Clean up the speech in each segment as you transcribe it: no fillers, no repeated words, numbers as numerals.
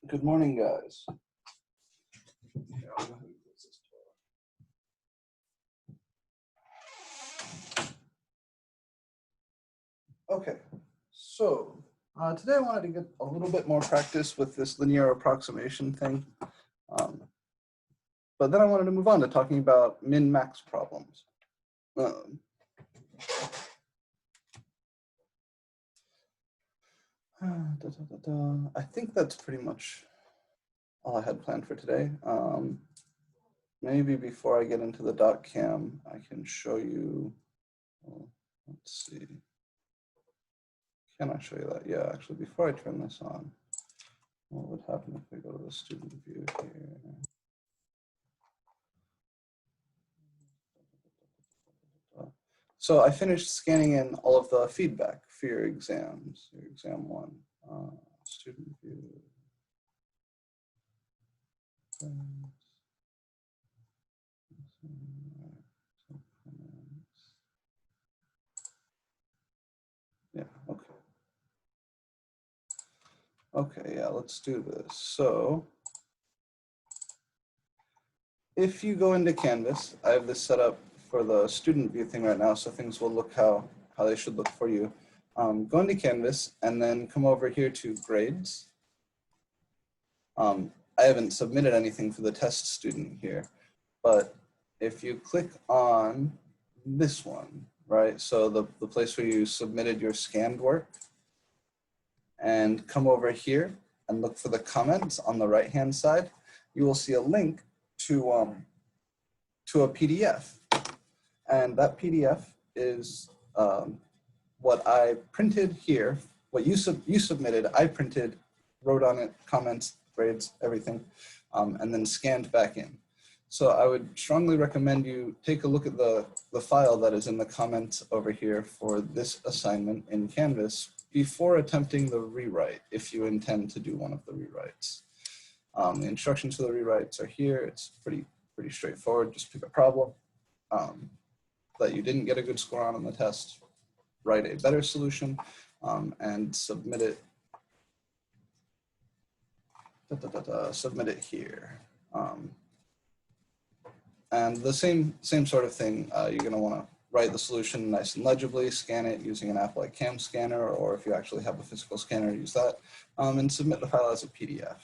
Good morning, guys. Okay, so today I wanted to get a little bit more practice with this linear approximation thing. But then I wanted to move on to talking about min-max problems. I think that's pretty much all I had planned for today. Maybe before I get into the .cam, I can show you, let's see. Can I show you that? Yeah, actually, before I turn this on, what would happen if we go to the student view here? So I finished scanning in all of the feedback for your exams, your exam one, student view. Yeah, okay. Okay, yeah, let's do this. So if you go into Canvas, I have this set up for the student view thing right now, so things will look how they should look for you. Go into Canvas and then come over here to grades. I haven't submitted anything for the test student here, but if you click on this one, right? So the place where you submitted your scanned work, and come over here and look for the comments on the right-hand side, you will see a link to a PDF. And that PDF is what I printed here, what you submitted, I printed, wrote on it, comments, grades, everything, and then scanned back in. So I would strongly recommend you take a look at the file that is in the comments over here for this assignment in Canvas before attempting the rewrite, if you intend to do one of the rewrites. The instructions for the rewrites are here. It's pretty straightforward. Just pick a problem that you didn't get a good score on the test, write a better solution, and submit it. Submit it here. And the same sort of thing, you're going to want to write the solution nice and legibly, scan it using an app like Cam Scanner, or if you actually have a physical scanner, use that, and submit the file as a PDF.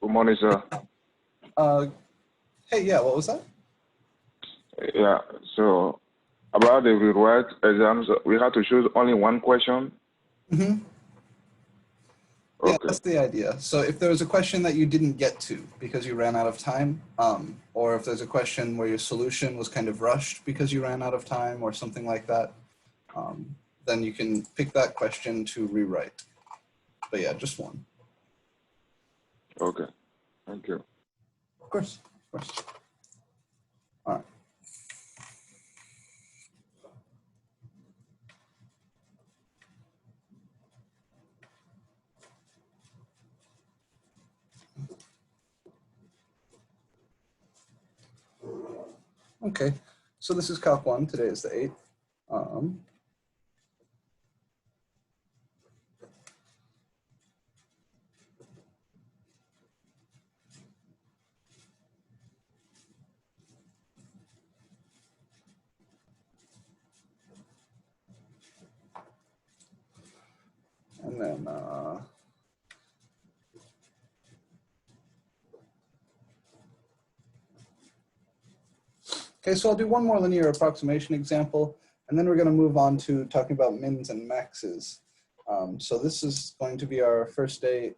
Good morning, sir. Hey, yeah, what was that? Yeah, so about the rewrite exams, we have to choose only one question. Mm-hmm. Okay. Yeah, that's the idea. So if there was a question that you didn't get to because you ran out of time, or if there's a question where your solution was kind of rushed because you ran out of time or something like that, then you can pick that question to rewrite. But yeah, just one. Okay, thank you. Of course, of course. All right. Okay, so this is Calc 1. Today is the 8th. And then okay, so I'll do one more linear approximation example, and then we're going to move on to talking about mins and maxes. So this is going to be our first day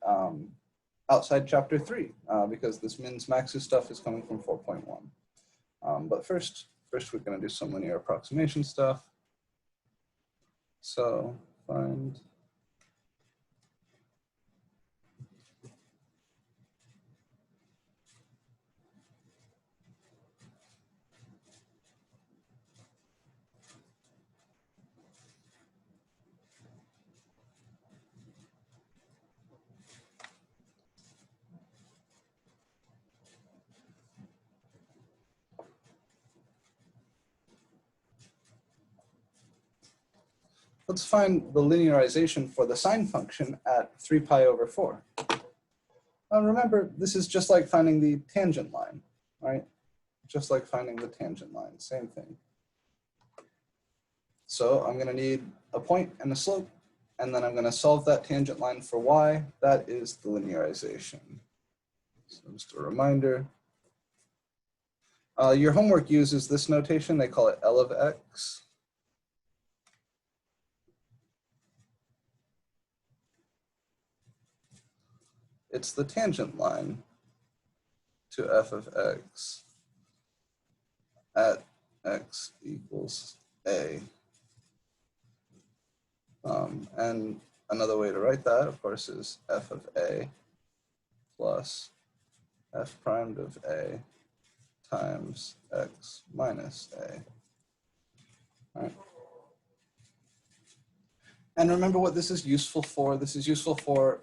outside chapter 3, because this mins maxes stuff is coming from 4.1. But first we're going to do some linear approximation stuff. So find let's find the linearization for the sine function at 3 pi over 4. Remember, this is just like finding the tangent line, right? Just like finding the tangent line, same thing. So I'm gonna need a point and a slope, and then I'm gonna solve that tangent line for y. That is the linearization. So just a reminder. Your homework uses this notation, they call it L of x. It's the tangent line to f of x at x equals a. And another way to write that, of course, is f of a plus f primed of a times x minus a. All right. And remember what this is useful for. This is useful for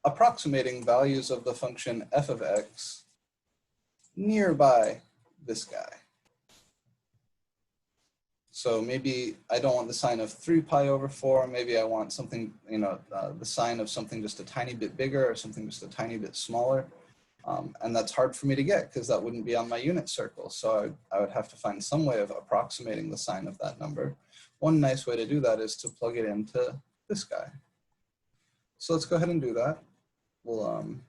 approximating values of the function f of x nearby this guy. So maybe I don't want the sign of 3 pi over 4. Maybe I want something, the sign of something just a tiny bit bigger or something just a tiny bit smaller. And that's hard for me to get because that wouldn't be on my unit circle. So I would have to find some way of approximating the sign of that number. One nice way to do that is to plug it into this guy. So let's go ahead and do that. We'll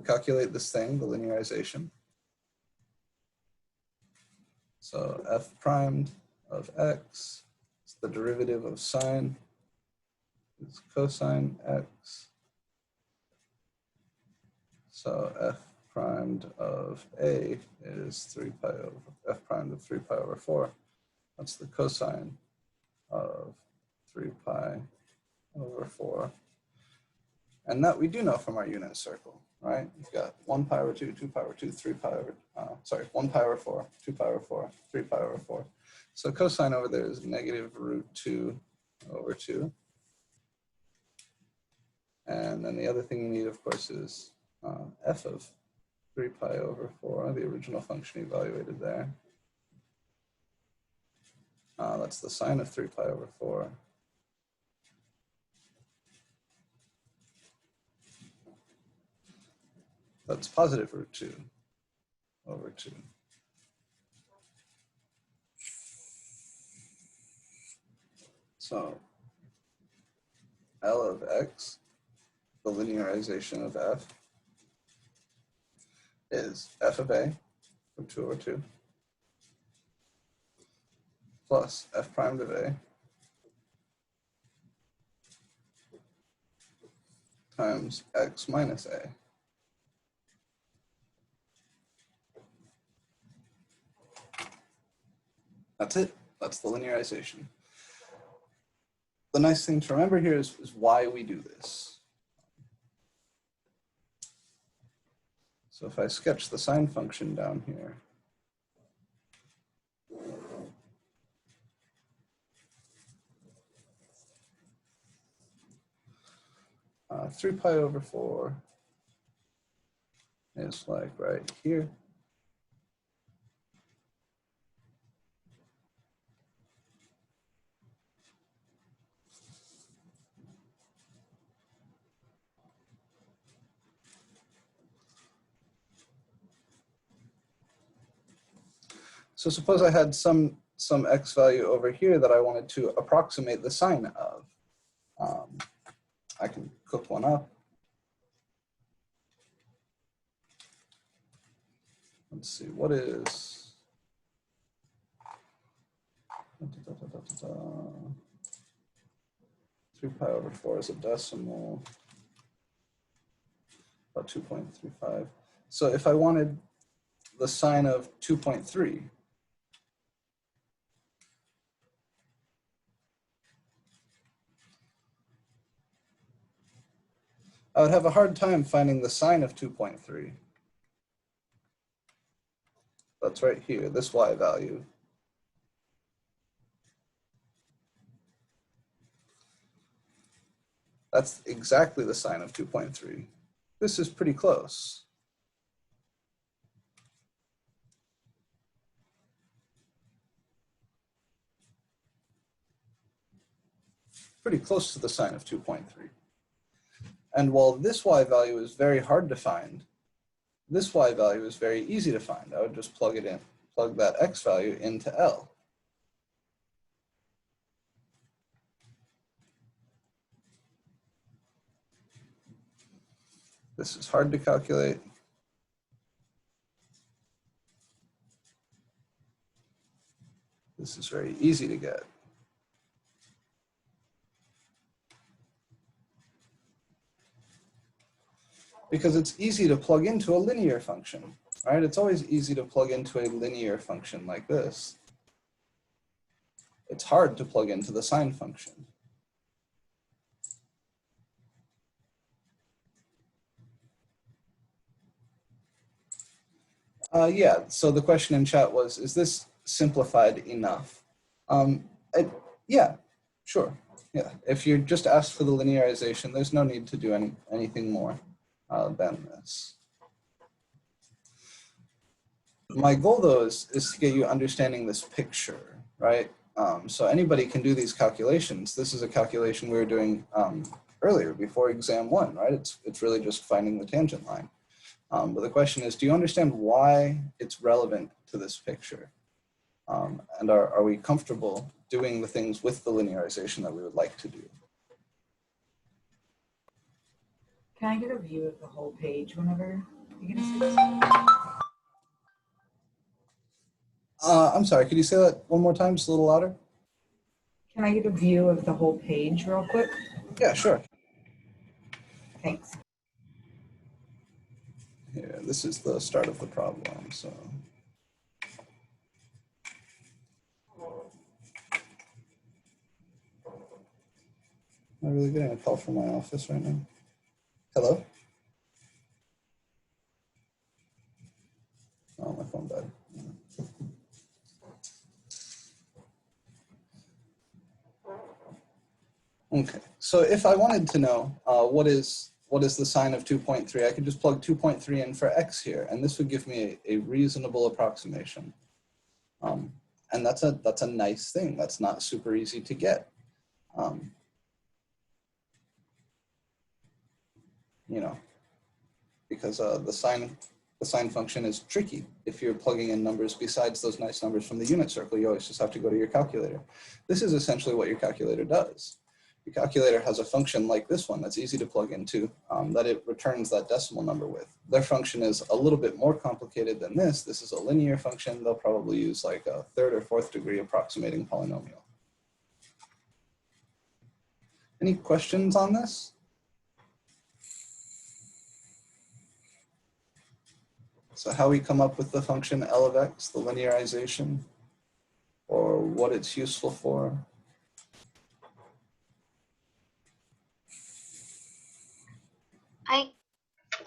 calculate this thing, the linearization. So f primed of x is the derivative of sine, is cosine x. So f primed of a is 3 pi over, f primed of 3 pi over 4. That's the cosine of 3 pi over 4. And that we do know from our unit circle, right? We've got 1 pi over 2, 2 pi over 2, 3 pi over, 1 pi over 4, 2 pi over 4, 3 pi over 4. So cosine over there is negative root 2 over 2. And then the other thing you need, of course, is f of 3 pi over 4, the original function evaluated there. That's the sine of 3 pi over 4. That's positive root 2 over 2. So L of x, the linearization of f, is f of a from 2 over 2 plus f primed of a times x minus a. That's it. That's the linearization. The nice thing to remember here is why we do this. So if I sketch the sine function down here, uh, 3 pi over 4 is like right here. So suppose I had some x value over here that I wanted to approximate the sign of. I can cook one up. Let's see, what is 3 pi over 4 is a decimal, about 2.35. So if I wanted the sign of 2.3, I would have a hard time finding the sign of 2.3. That's right here, this y value. That's exactly the sign of 2.3. This is pretty close. Pretty close to the sign of 2.3. And while this y value is very hard to find, this y value is very easy to find. I would just plug it in, plug that x value into L. This is hard to calculate. This is very easy to get. Because it's easy to plug into a linear function, right? It's always easy to plug into a linear function like this. It's hard to plug into the sine function. Yeah, so the question in chat was, is this simplified enough? Yeah, sure. Yeah, if you're just asked for the linearization, there's no need to do anything more than this. My goal, though, is to get you understanding this picture, right? So anybody can do these calculations. This is a calculation we were doing earlier before exam 1, right? It's really just finding the tangent line. But the question is, do you understand why it's relevant to this picture? And are we comfortable doing the things with the linearization that we would like to do? Can I get a view of the whole page whenever you're going to say this? I'm sorry, could you say that one more time, just a little louder? Can I get a view of the whole page real quick? Yeah, sure. Thanks. Here, this is the start of the problem, so. Am I really getting a call from my office right now? Hello? Oh, my phone died. Okay, so if I wanted to know what is the sine of 2.3, I could just plug 2.3 in for x here, and this would give me a reasonable approximation. And that's a nice thing. That's not super easy to get. You know, because the sine function is tricky. If you're plugging in numbers besides those nice numbers from the unit circle, you always just have to go to your calculator. This is essentially what your calculator does. Your calculator has a function like this one that's easy to plug into, that it returns that decimal number with. Their function is a little bit more complicated than this. This is a linear function. They'll probably use like a 3rd or 4th degree approximating polynomial. Any questions on this? So how we come up with the function L of x, the linearization, or what it's useful for?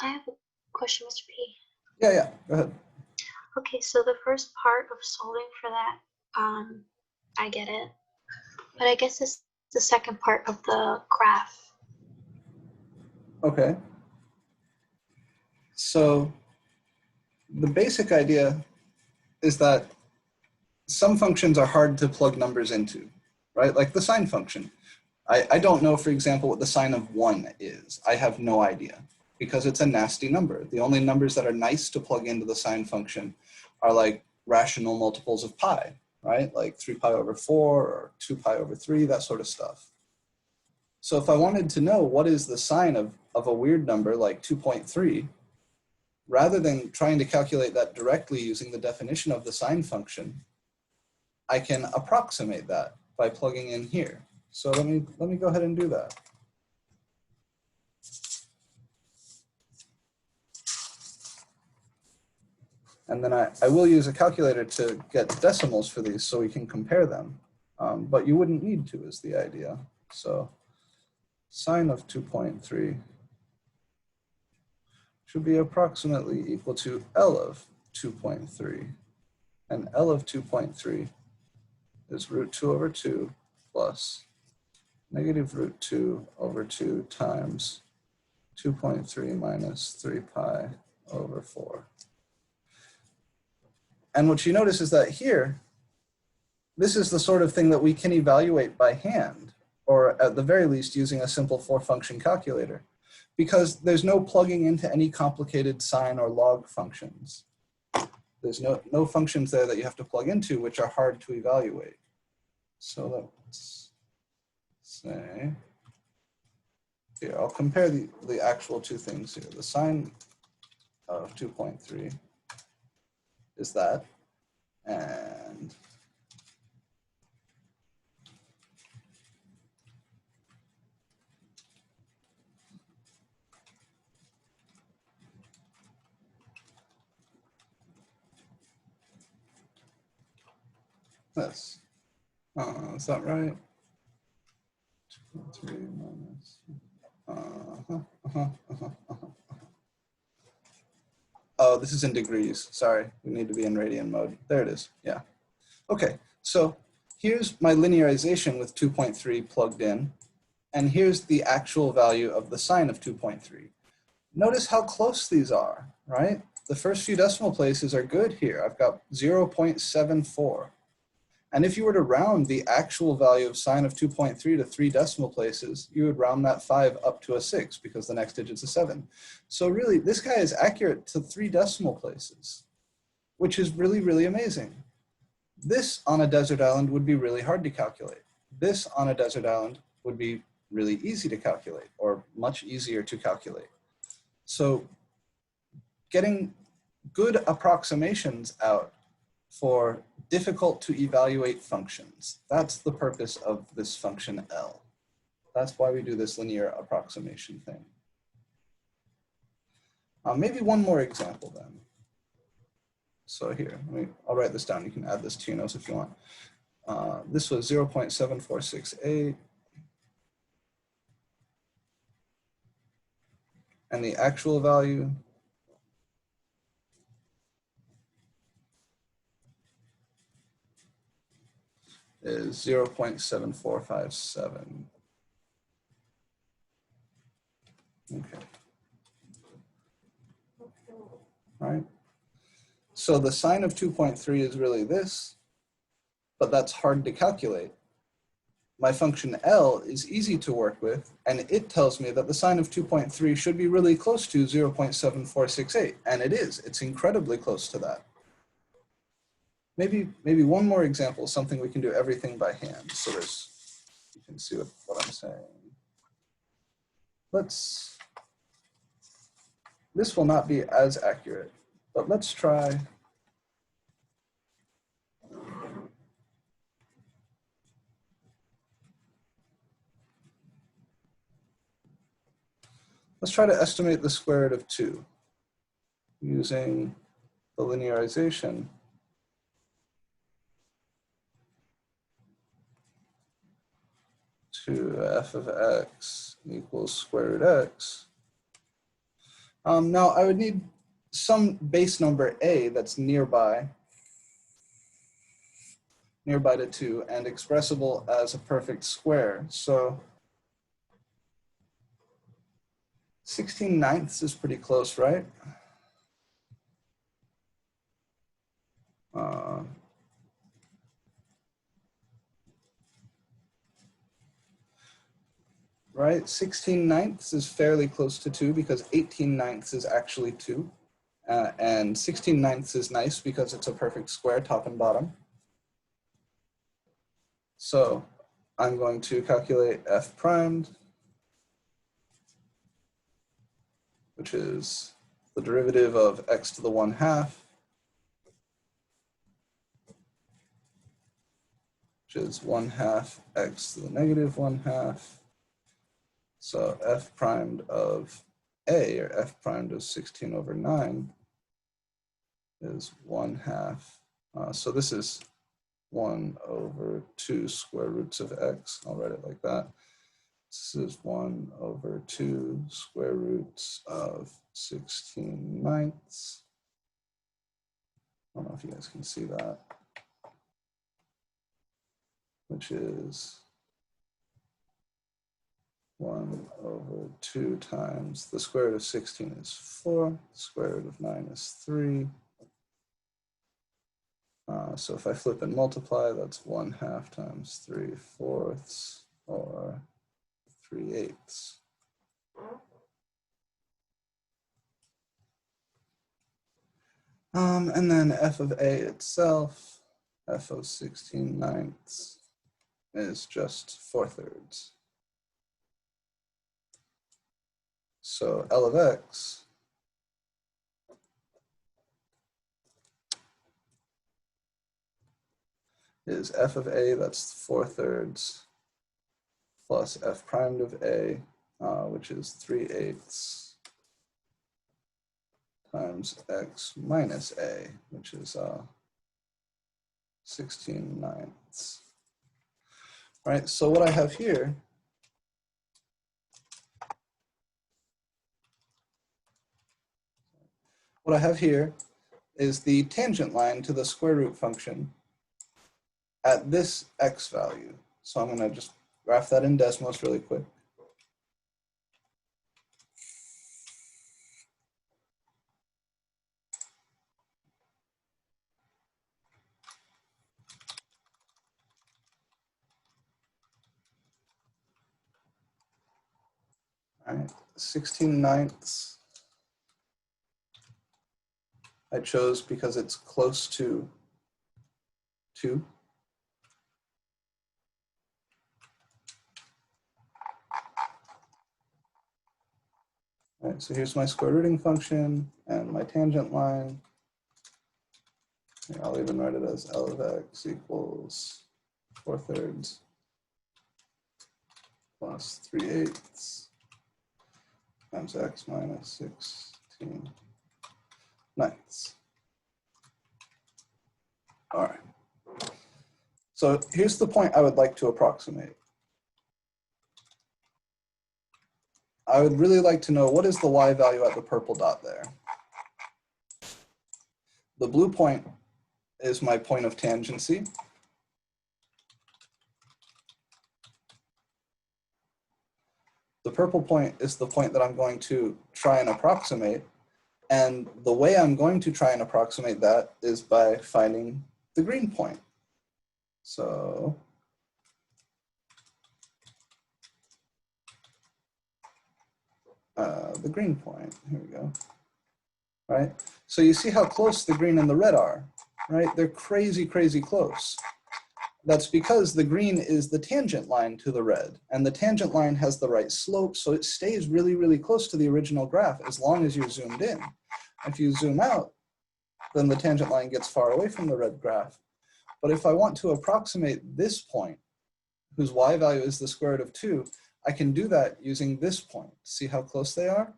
I have a question, Mr. P. Yeah, go ahead. Okay, so the first part of solving for that, I get it. But I guess it's the second part of the graph. Okay. So the basic idea is that some functions are hard to plug numbers into, right? Like the sine function. I don't know, for example, what the sine of 1 is. I have no idea because it's a nasty number. The only numbers that are nice to plug into the sine function are like rational multiples of pi, right? Like 3 pi over 4 or 2 pi over 3, that sort of stuff. So if I wanted to know what is the sine of a weird number like 2.3, rather than trying to calculate that directly using the definition of the sine function, I can approximate that by plugging in here. So let me go ahead and do that. And then I will use a calculator to get decimals for these so we can compare them. But you wouldn't need to is the idea. So sine of 2.3 should be approximately equal to L of 2.3. And L of 2.3 is root 2 over 2 plus negative root 2 over 2 times 2.3 minus 3 pi over 4. And what you notice is that here, this is the sort of thing that we can evaluate by hand, or at the very least using a simple 4-function calculator. because there's no plugging into any complicated sine or log functions. There's no functions there that you have to plug into, which are hard to evaluate. So let's say, here, I'll compare the actual two things here. The sine of 2.3 is that, and this. Is that right? 2.3 minus. Oh, this is in degrees. Sorry, we need to be in radian mode. There it is. Yeah. Okay, so here's my linearization with 2.3 plugged in, and here's the actual value of the sine of 2.3. Notice how close these are, right? The first few decimal places are good here. I've got 0.74. And if you were to round the actual value of sine of 2.3 to 3 decimal places, you would round that 5 up to a 6 because the next digit's a 7. So really, this guy is accurate to 3 decimal places, which is really, really amazing. This on a desert island would be really hard to calculate. This on a desert island would be really easy to calculate, or much easier to calculate. So getting good approximations out for difficult to evaluate functions. That's the purpose of this function L. That's why we do this linear approximation thing. Maybe one more example then. So here, I'll write this down. You can add this to your notes if you want. This was 0.7468. And the actual value is 0.7457. Okay. All right. So the sine of 2.3 is really this, but that's hard to calculate. My function L is easy to work with, and it tells me that the sine of 2.3 should be really close to 0.7468, and it is. It's incredibly close to that. Maybe one more example, something we can do everything by hand, so you can see what I'm saying. This will not be as accurate, but let's try. Let's try to estimate the square root of 2 using the linearization to f of x equals square root x. Now I would need some base number a that's nearby to 2 and expressible as a perfect square. So 16/9 is pretty close, right? Right, 16/9 is fairly close to 2 because 18/9 is actually 2. And 16/9 is nice because it's a perfect square top and bottom. So I'm going to calculate f primed, which is the derivative of x to the 1/2, which is 1/2 x to the negative 1/2. So f primed of a, or f primed of 16/9, is 1/2. So this is 1/2 square roots of x. I'll write it like that. This is 1/2 square roots of 16/9. I don't know if you guys can see that, which is 1/2 times the square root of 16 is 4, the square root of 9 is 3. So if I flip and multiply, that's 1/2 times 3/4, or 3/8. And then f of a itself, f of 16/9 is just 4/3. So L of x is f of a, that's 4/3, plus f primed of a, which is 3/8 times x minus a, which is 16/9. Right, so what I have here is the tangent line to the square root function at this x value. So I'm going to just graph that in Desmos really quick. All right, 16/9 I chose because it's close to 2. All right, so here's my square rooting function and my tangent line. I'll even write it as L of x equals 4/3 plus 3/8 times x minus 16/9. All right. So here's the point I would like to approximate. I would really like to know what is the y value at the purple dot there. The blue point is my point of tangency. The purple point is the point that I'm going to try and approximate. And the way I'm going to try and approximate that is by finding the green point. So the green point, here we go, right? So you see how close the green and the red are, right? They're crazy, crazy close. That's because the green is the tangent line to the red, and the tangent line has the right slope, so it stays really, really close to the original graph as long as you're zoomed in. If you zoom out, then the tangent line gets far away from the red graph. But if I want to approximate this point, whose y value is the square root of 2, I can do that using this point. See how close they are?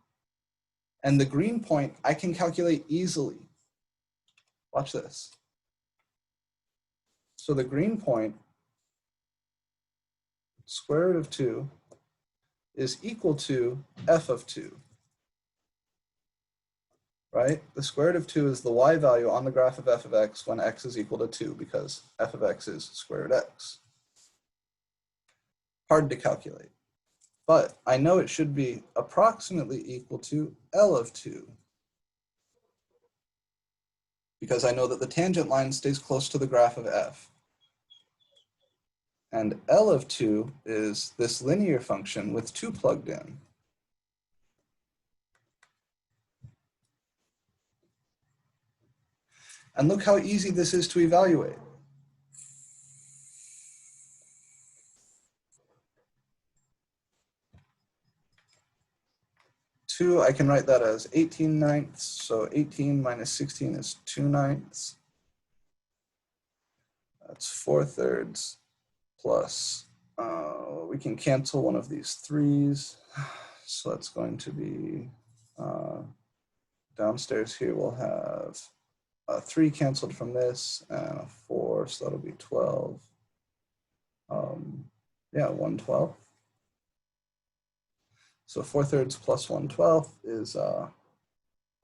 And the green point I can calculate easily. Watch this. So the green point, square root of 2, is equal to f of 2. Right? The square root of 2 is the y value on the graph of f of x when x is equal to 2, because f of x is square root x. Hard to calculate. But I know it should be approximately equal to L of 2. Because I know that the tangent line stays close to the graph of f. And L of 2 is this linear function with 2 plugged in. And look how easy this is to evaluate. 2, I can write that as 18/9, so 18 minus 16 is 2/9. That's 4/3 plus, we can cancel one of these 3's. So that's going to be, downstairs here we'll have a 3 canceled from this and a 4, so that'll be 12. Yeah, 1/12. So 4/3 plus 1/12 is, let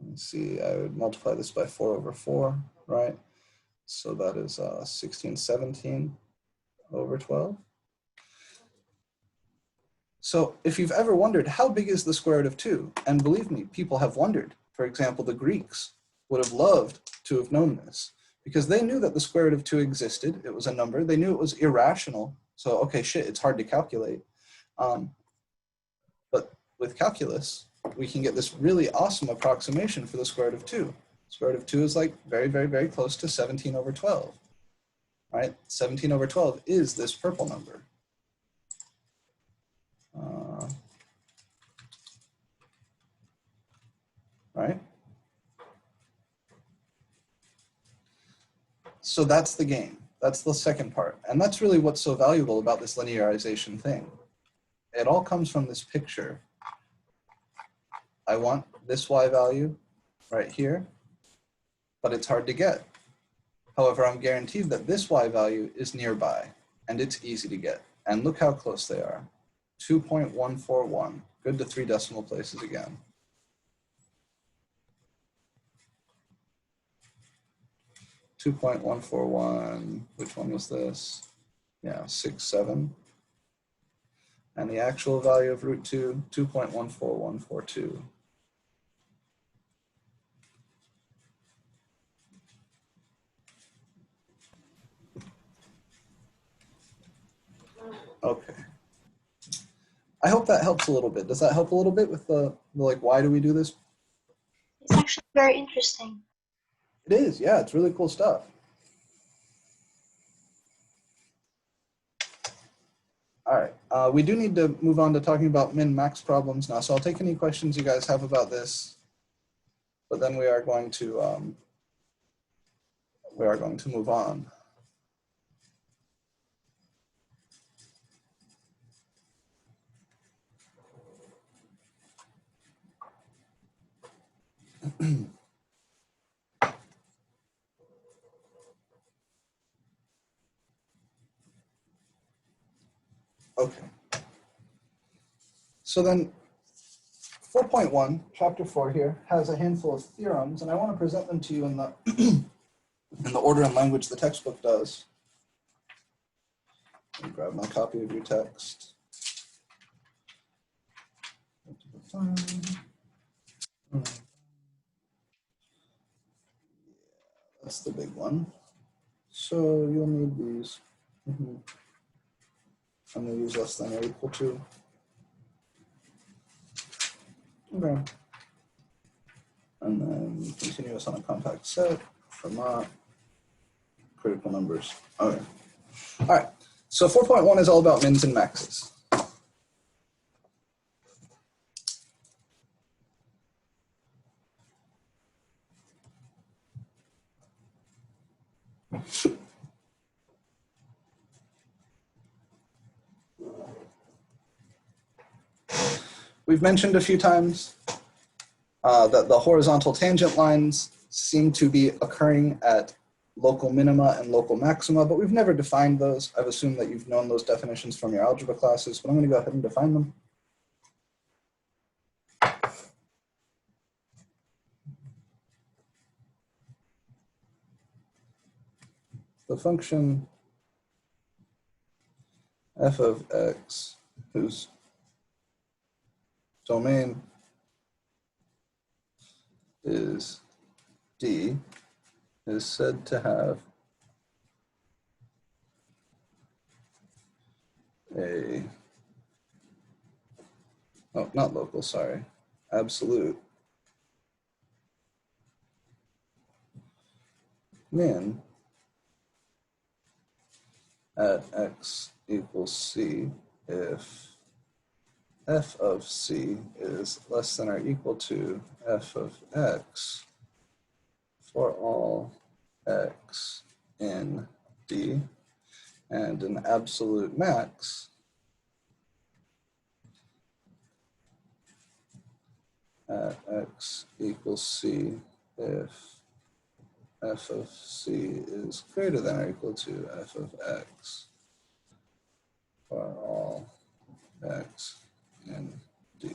me see, I would multiply this by 4 over 4, right? So that is 16/17 over 12. So if you've ever wondered, how big is the square root of 2? And believe me, people have wondered. For example, the Greeks would have loved to have known this because they knew that the square root of 2 existed. It was a number. They knew it was irrational. So, okay, shit, it's hard to calculate. But with calculus, we can get this really awesome approximation for the square root of 2. Square root of 2 is like very, very, very close to 17 over 12, right? 17 over 12 is this purple number. Right? So that's the game. That's the second part. And that's really what's so valuable about this linearization thing. It all comes from this picture. I want this y value right here, but it's hard to get. However, I'm guaranteed that this y value is nearby, and it's easy to get. And look how close they are. 2.141, good to 3 decimal places again. .141, which one was this? Yeah, 67. And the actual value of root 2, 2.14142. Okay. I hope that helps a little bit. Does that help a little bit with the like, why do we do this? It's actually very interesting. It is, yeah, it's really cool stuff. All right, we do need to move on to talking about min-max problems now. So I'll take any questions you guys have about this, but then we are going to move on. Okay. So then 4.1, chapter 4 here, has a handful of theorems, and I want to present them to you in the, in the order and language the textbook does. Let me grab my copy of your text. That's the big one. So you'll need these. I'm going to use less than or equal to. Okay. And then continuous on a compact set, Fermat, critical numbers. Okay. All right. So 4.1 is all about mins and maxes. We've mentioned a few times that the horizontal tangent lines seem to be occurring at local minima and local maxima, but we've never defined those. I've assumed that you've known those definitions from your algebra classes, but I'm going to go ahead and define them. The function f of x, whose domain is D, is said to have a, oh, not local, sorry, absolute min at x equals c if f of c is less than or equal to f of x for all x in D, and an absolute max at x equals c if f of c is greater than or equal to f of x for all x in D.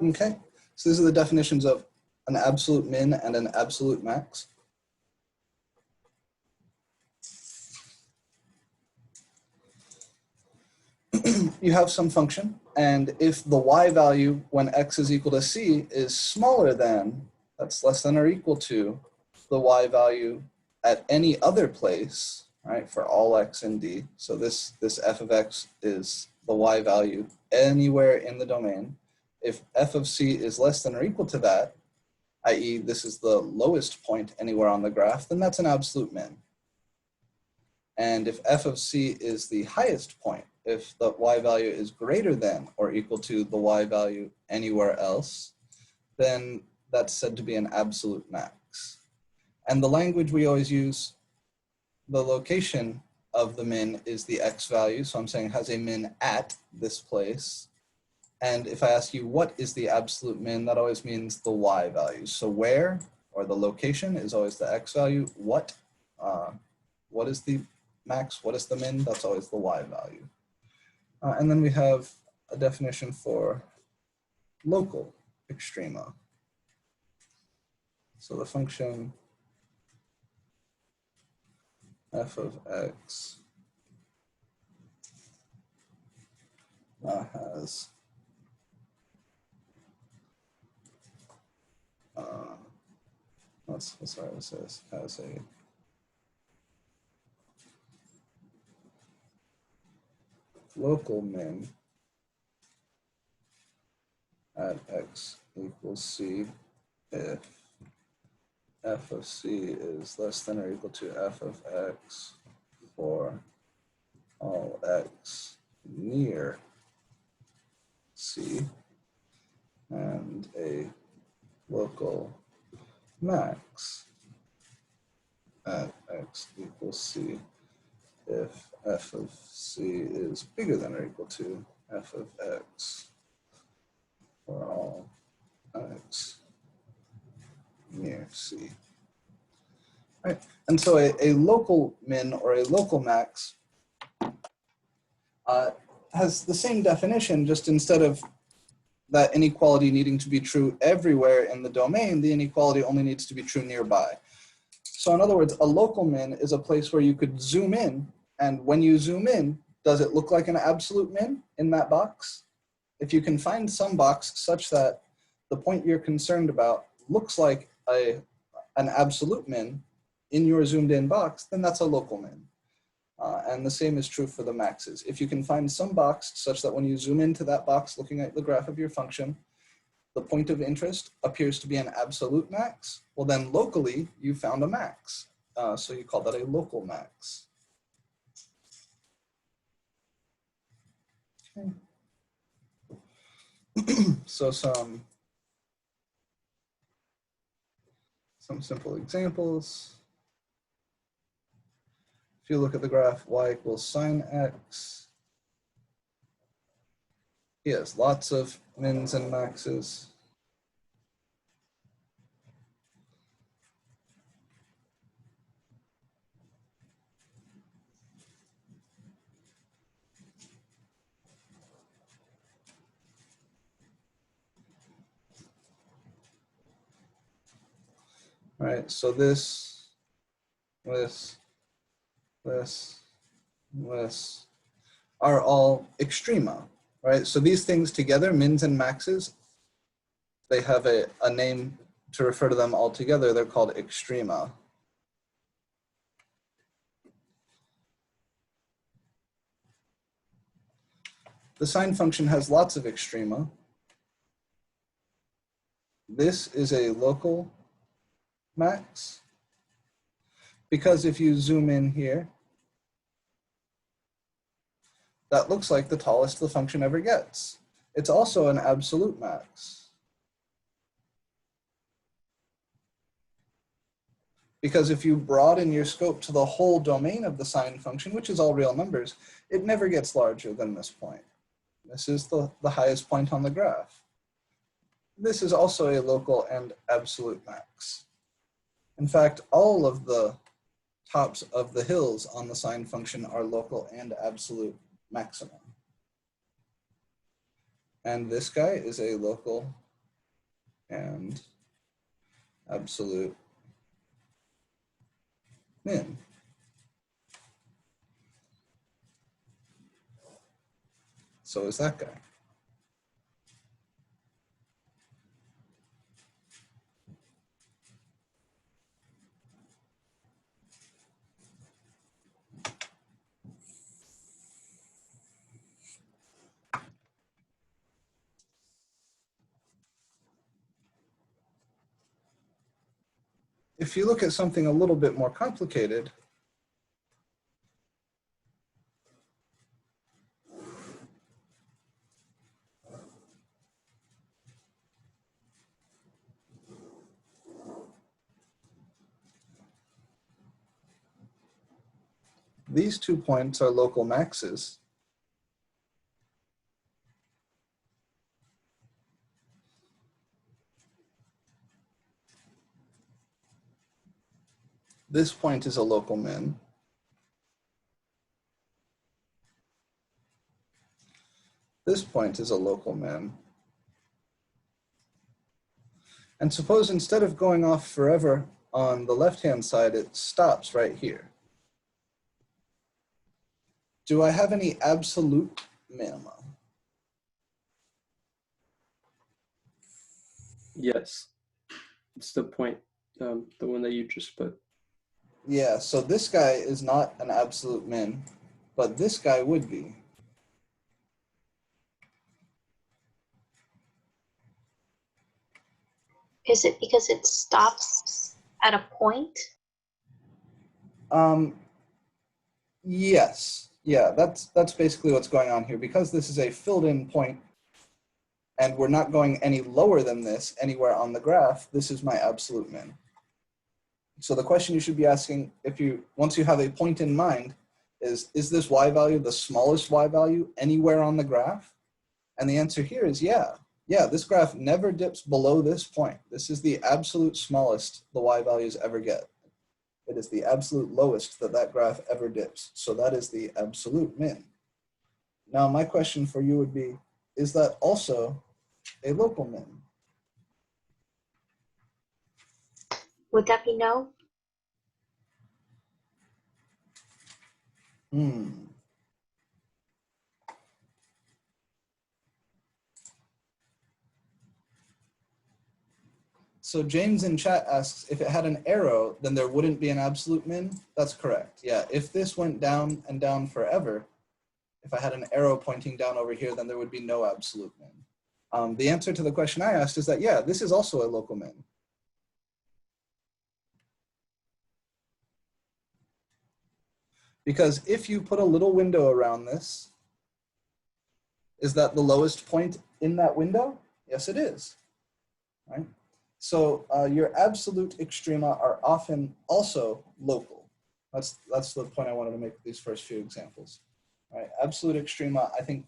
Okay, so these are the definitions of an absolute min and an absolute max. You have some function, and if the y value when x is equal to c is smaller than, that's less than or equal to, the y value at any other place, right, for all x in D. So this f of x is the y value anywhere in the domain. If f of c is less than or equal to that, i.e. this is the lowest point anywhere on the graph, then that's an absolute min. And if f of c is the highest point, if the y value is greater than or equal to the y value anywhere else, then that's said to be an absolute max. And the language we always use, the location of the min is the x value. So I'm saying it has a min at this place. And if I ask you what is the absolute min, that always means the y value. So where, or the location, is always the x value. What is the max? What is the min? That's always the y value. And then we have a definition for local extrema. So the function f of x has has a local min at x equals c if f of c is less than or equal to f of x for all x near c, and a local max at x equals c if f of c is bigger than or equal to f of x for all x near c. Right. And so a local min or a local max has the same definition, just instead of that inequality needing to be true everywhere in the domain, the inequality only needs to be true nearby. So in other words, a local min is a place where you could zoom in, and when you zoom in, does it look like an absolute min in that box? If you can find some box such that the point you're concerned about looks like an absolute min in your zoomed in box, then that's a local min. And the same is true for the maxes. If you can find some box such that when you zoom into that box looking at the graph of your function, the point of interest appears to be an absolute max, well then locally you found a max. So you call that a local max. Okay. So some simple examples. If you look at the graph y equals sine x, he has lots of mins and maxes. All right, so this are all extrema, right? So these things together, mins and maxes, they have a name to refer to them all together. They're called extrema. The sine function has lots of extrema. This is a local max, because if you zoom in here, that looks like the tallest the function ever gets. It's also an absolute max, because if you broaden your scope to the whole domain of the sine function, which is all real numbers, it never gets larger than this point. This is the highest point on the graph. This is also a local and absolute max. In fact, all of the tops of the hills on the sine function are local and absolute maximum. And this guy is a local and absolute min. So is that guy. if you look at something a little bit more complicated, these 2 points are local maxes. This point is a local min. This point is a local min. And suppose instead of going off forever on the left-hand side, it stops right here. Do I have any absolute minima? Yes. It's the point, the one that you just put. Yeah, so this guy is not an absolute min, but this guy would be. Is it because it stops at a point? Yes, yeah, that's basically what's going on here. Because this is a filled in point and we're not going any lower than this anywhere on the graph, this is my absolute min. So the question you should be asking, once you have a point in mind, is this y value the smallest y value anywhere on the graph? And the answer here is yeah. Yeah, this graph never dips below this point. This is the absolute smallest the y values ever get. It is the absolute lowest that graph ever dips. So that is the absolute min. Now my question for you would be, is that also a local min? Would that be no? So James in chat asks, if it had an arrow, then there wouldn't be an absolute min? That's correct. Yeah, if this went down and down forever, if I had an arrow pointing down over here, then there would be no absolute min. The answer to the question I asked is that, yeah, this is also a local min. Because if you put a little window around this, is that the lowest point in that window? Yes, it is, right? So your absolute extrema are often also local. That's the point I wanted to make with these first few examples. Right? Absolute extrema, I think,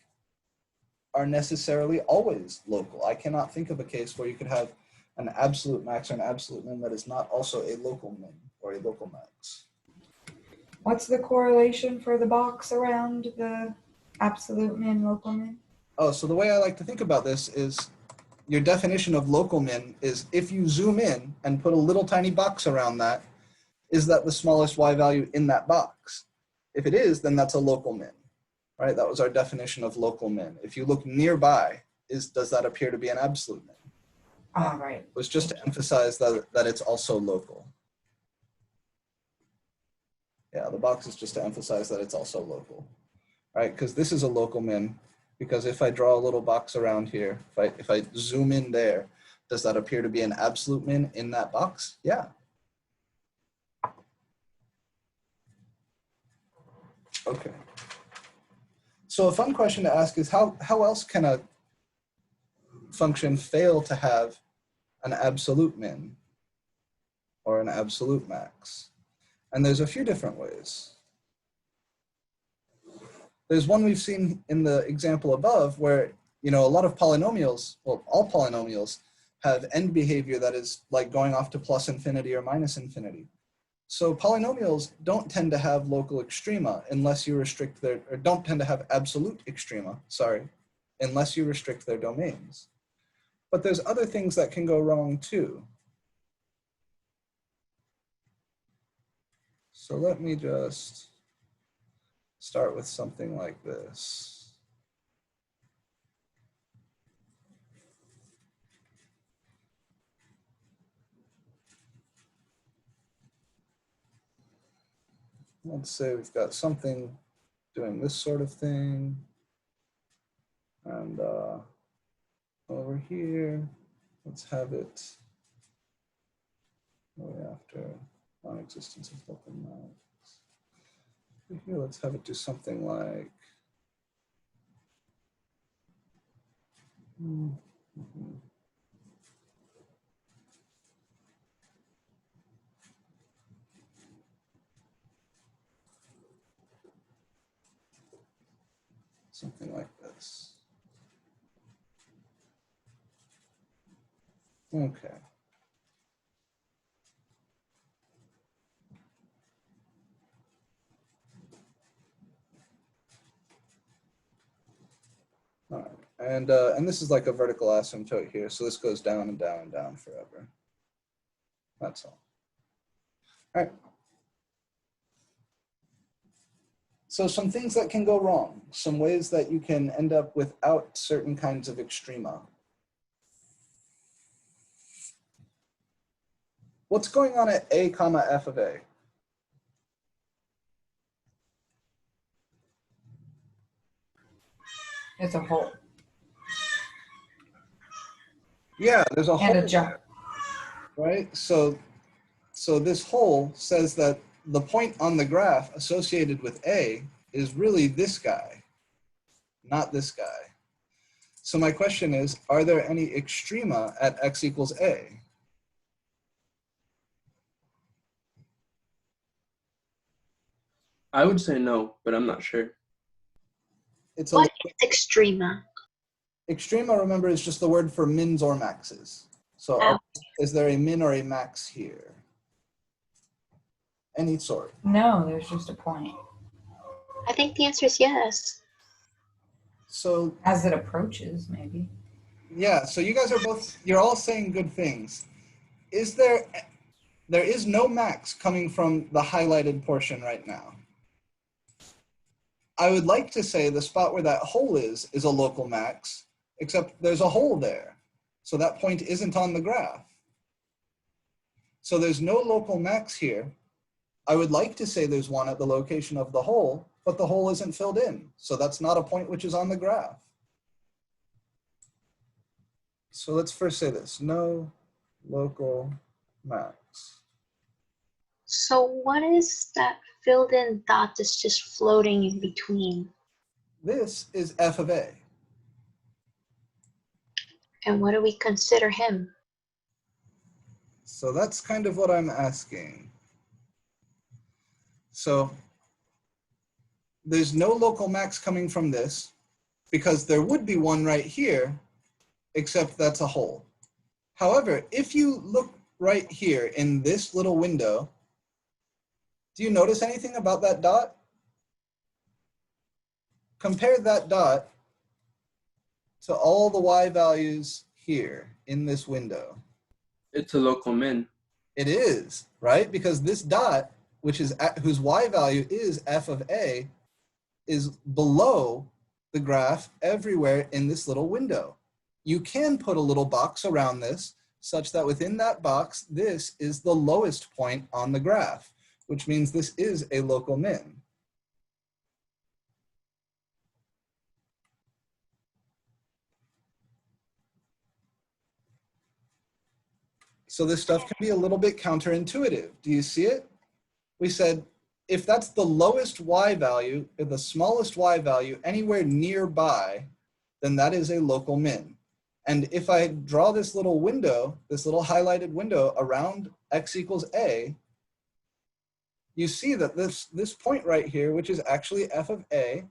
are necessarily always local. I cannot think of a case where you could have an absolute max or an absolute min that is not also a local min or a local max. What's the correlation for the box around the absolute min, local min? Oh, so the way I like to think about this is your definition of local min is if you zoom in and put a little tiny box around that, is that the smallest y value in that box? If it is, then that's a local min, right? That was our definition of local min. If you look nearby, does that appear to be an absolute min? All right. It was just to emphasize that it's also local. Yeah, the box is just to emphasize that it's also local, right? Because this is a local min, because if I draw a little box around here, if I zoom in there, does that appear to be an absolute min in that box? Yeah. Okay. So a fun question to ask is how else can a function fail to have an absolute min or an absolute max? And there's a few different ways. There's one we've seen in the example above where, a lot of polynomials, well, all polynomials have end behavior that is like going off to plus infinity or minus infinity. So polynomials don't tend to have local extrema unless you restrict or don't tend to have absolute extrema, sorry, unless you restrict their domains. But there's other things that can go wrong too. So let me just start with something like this. Let's say we've got something doing this sort of thing. And over here, let's have it way after non-existence of local max. Here, let's have it do something like, something like this. Okay. All right, and this is like a vertical asymptote here, so this goes down and down and down forever. That's all. All right. So some things that can go wrong, some ways that you can end up without certain kinds of extrema. What's going on at a comma f of a? It's a hole Yeah, there's a and hole a jump. there, right? So this hole says that the point on the graph associated with a is really this guy, not this guy. So my question is, are there any extrema at x equals a? I would say no, but I'm not sure. It's a What is extrema? extrema, remember, is just the word for mins or maxes. So is there a min or a max here? Any sort. No, there's just a point. I think the answer is yes. So As it approaches, maybe. yeah, so you guys are both, you're all saying good things. There is no max coming from the highlighted portion right now. I would like to say the spot where that hole is a local max, except there's a hole there. So that point isn't on the graph. So there's no local max here. I would like to say there's one at the location of the hole, but the hole isn't filled in. So that's not a point which is on the graph. So let's first say this, no local max. So what is that filled in dot that's just floating in between? This is f of a. And what do we consider him? So that's kind of what I'm asking. So there's no local max coming from this because there would be one right here, except that's a hole. However, if you look right here in this little window, do you notice anything about that dot? Compare that dot to all the y values here in this window. It's a local min. It is, right? Because this dot, whose y value is f of a, is below the graph everywhere in this little window. You can put a little box around this such that within that box, this is the lowest point on the graph, which means this is a local min. So this stuff can be a little bit counterintuitive. Do you see it? We said, if that's the lowest y value, or the smallest y value anywhere nearby, then that is a local min. And if I draw this little window, this little highlighted window around x equals a, you see that this point right here, which is actually f of a,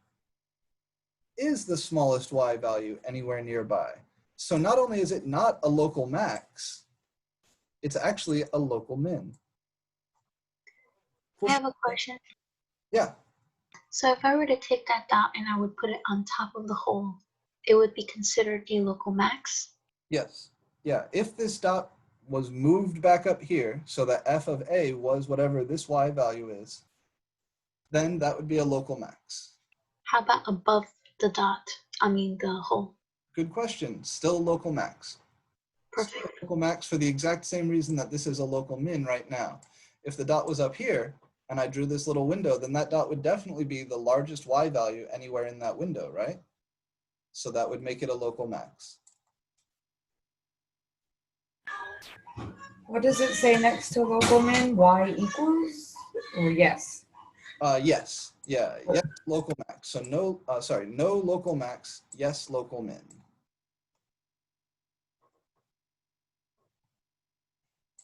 is the smallest y value anywhere nearby. So not only is it not a local max, it's actually a local min. I have a question. Yeah. So if I were to take that dot and I would put it on top of the hole, it would be considered a local max? Yes. Yeah. If this dot was moved back up here so that f of a was whatever this y value is, then that would be a local max. How about above the dot? I mean the hole. Good question. Still a local max. Perfect. Still a local max for the exact same reason that this is a local min right now. If the dot was up here and I drew this little window, then that dot would definitely be the largest y value anywhere in that window, right? So that would make it a local max. What does it say next to local min? Y equals? Or yes? Yes, yeah, yes, local max. So no, sorry, no local max, yes, local min.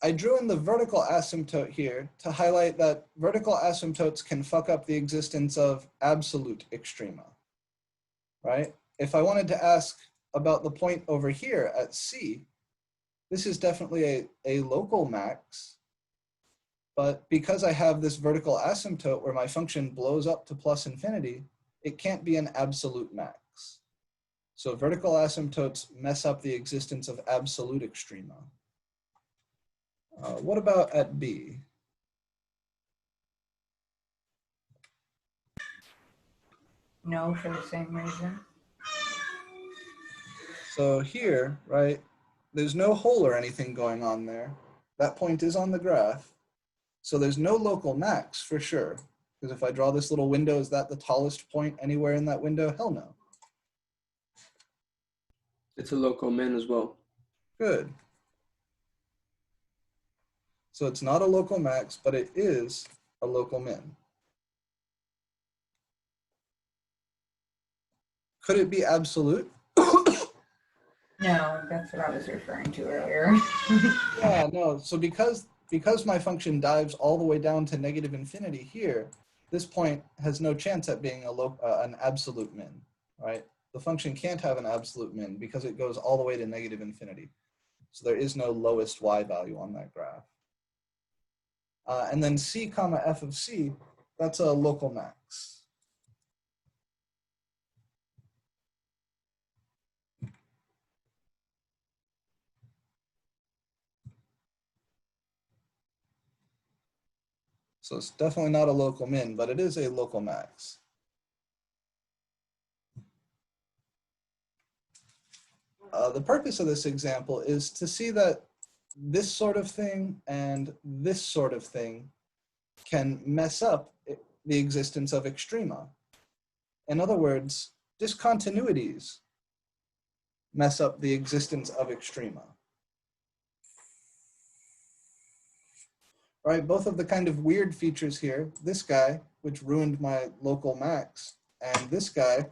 I drew in the vertical asymptote here to highlight that vertical asymptotes can fuck up the existence of absolute extrema, right? If I wanted to ask about the point over here at C, this is definitely a local max, but because I have this vertical asymptote where my function blows up to plus infinity, it can't be an absolute max. So vertical asymptotes mess up the existence of absolute extrema. What about at B? No, for the same reason. So here, right, there's no hole or anything going on there. That point is on the graph. So there's no local max for sure. Because if I draw this little window, is that the tallest point anywhere in that window? Hell no. It's a local min as well. Good. So it's not a local max, but it is a local min. Could it be absolute? No, that's what I was referring to earlier. Yeah, no. So because my function dives all the way down to negative infinity here, this point has no chance at being an absolute min, right? The function can't have an absolute min because it goes all the way to negative infinity. So there is no lowest y value on that graph. And then C comma f of C, that's a local max. So it's definitely not a local min, but it is a local max. The purpose of this example is to see that this sort of thing and this sort of thing can mess up the existence of extrema. In other words, discontinuities mess up the existence of extrema. Right, both of the kind of weird features here, this guy, which ruined my local max, and this guy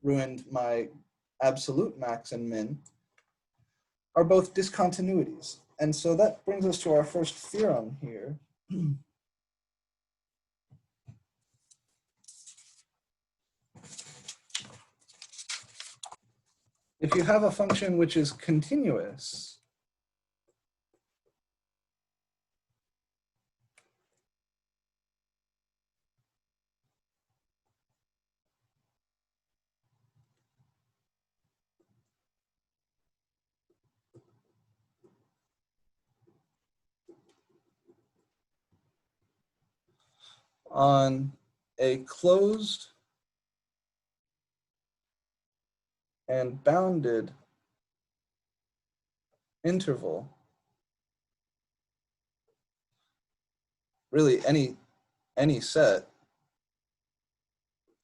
ruined my absolute max and min, are both discontinuities. And so that brings us to our first theorem here. If you have a function which is continuous, on a closed and bounded interval, really any set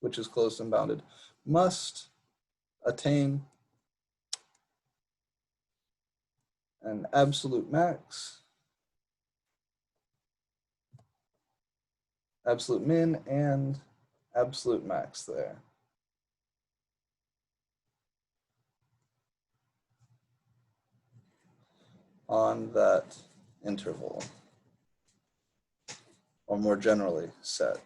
which is closed and bounded must attain an absolute max, absolute min, and absolute max there. On that interval, or more generally, set.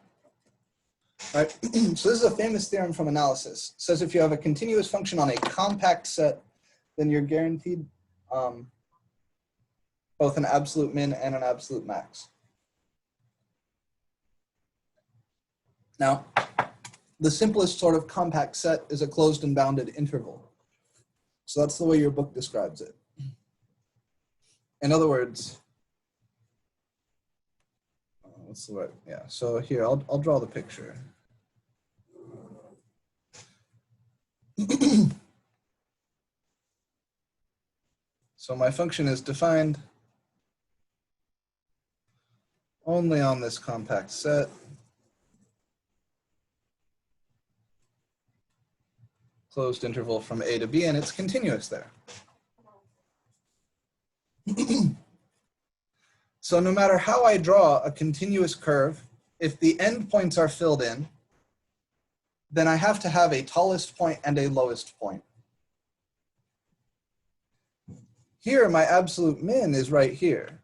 All right, so this is a famous theorem from analysis. It says if you have a continuous function on a compact set, then you're guaranteed both an absolute min and an absolute max. Now, the simplest sort of compact set is a closed and bounded interval. So that's the way your book describes it. In other words, what's the word? Yeah, so here, I'll draw the picture. So my function is defined only on this compact set. Closed interval from A to B, and it's continuous there. So no matter how I draw a continuous curve, if the endpoints are filled in, then I have to have a tallest point and a lowest point. Here, my absolute min is right here.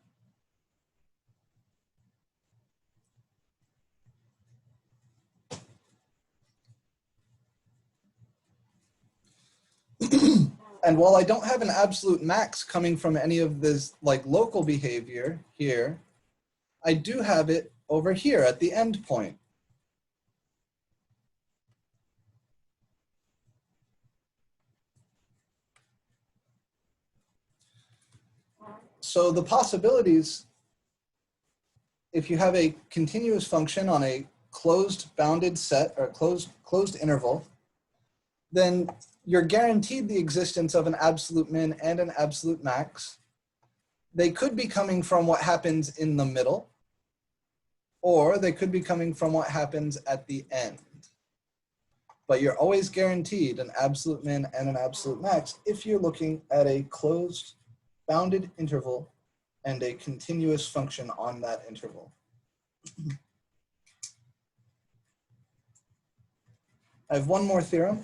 And while I don't have an absolute max coming from any of this like local behavior here, I do have it over here at the end point. So the possibilities, if you have a continuous function on a closed bounded set or closed interval, then you're guaranteed the existence of an absolute min and an absolute max. They could be coming from what happens in the middle, or they could be coming from what happens at the end. But you're always guaranteed an absolute min and an absolute max if you're looking at a closed bounded interval and a continuous function on that interval. I have one more theorem.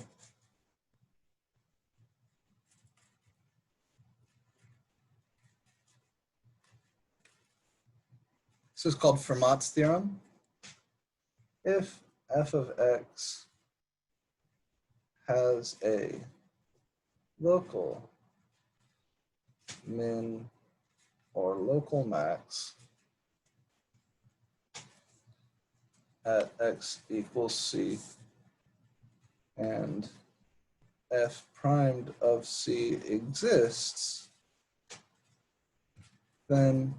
This is called Fermat's theorem. If f of x has a local min or local max at x equals c, and f primed of c exists, then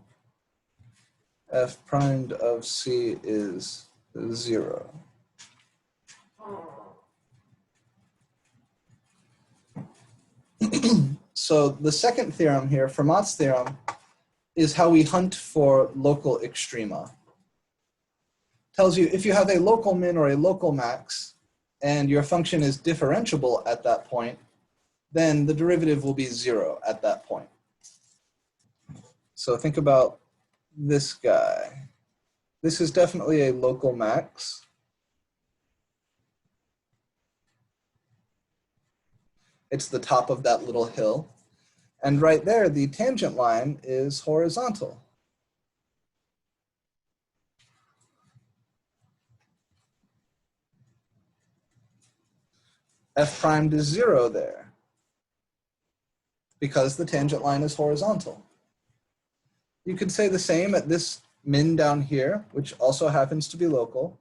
f primed of c is 0. So the second theorem here, Fermat's theorem, is how we hunt for local extrema. Tells you if you have a local min or a local max and your function is differentiable at that point, then the derivative will be 0 at that point. So think about this guy. This is definitely a local max. It's the top of that little hill. And right there, the tangent line is horizontal. F primed is 0 there because the tangent line is horizontal. You could say the same at this min down here, which also happens to be local.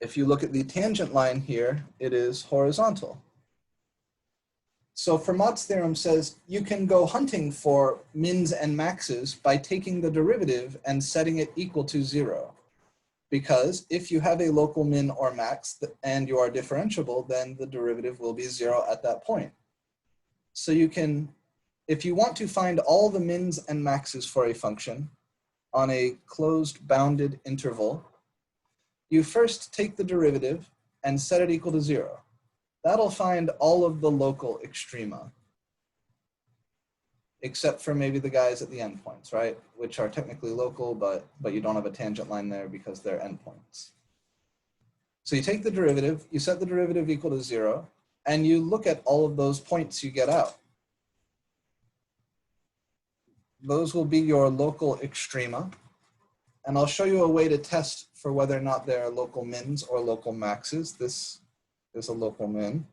If you look at the tangent line here, it is horizontal. So Fermat's theorem says you can go hunting for mins and maxes by taking the derivative and setting it equal to 0. Because if you have a local min or max and you are differentiable, then the derivative will be 0 at that point. So you can, if you want to find all the mins and maxes for a function on a closed bounded interval, you first take the derivative and set it equal to 0. That'll find all of the local extrema, except for maybe the guys at the endpoints, right? Which are technically local, but you don't have a tangent line there because they're endpoints. So you take the derivative, you set the derivative equal to 0, and you look at all of those points you get out. Those will be your local extrema. And I'll show you a way to test for whether or not there are local mins or local maxes. This is a local min.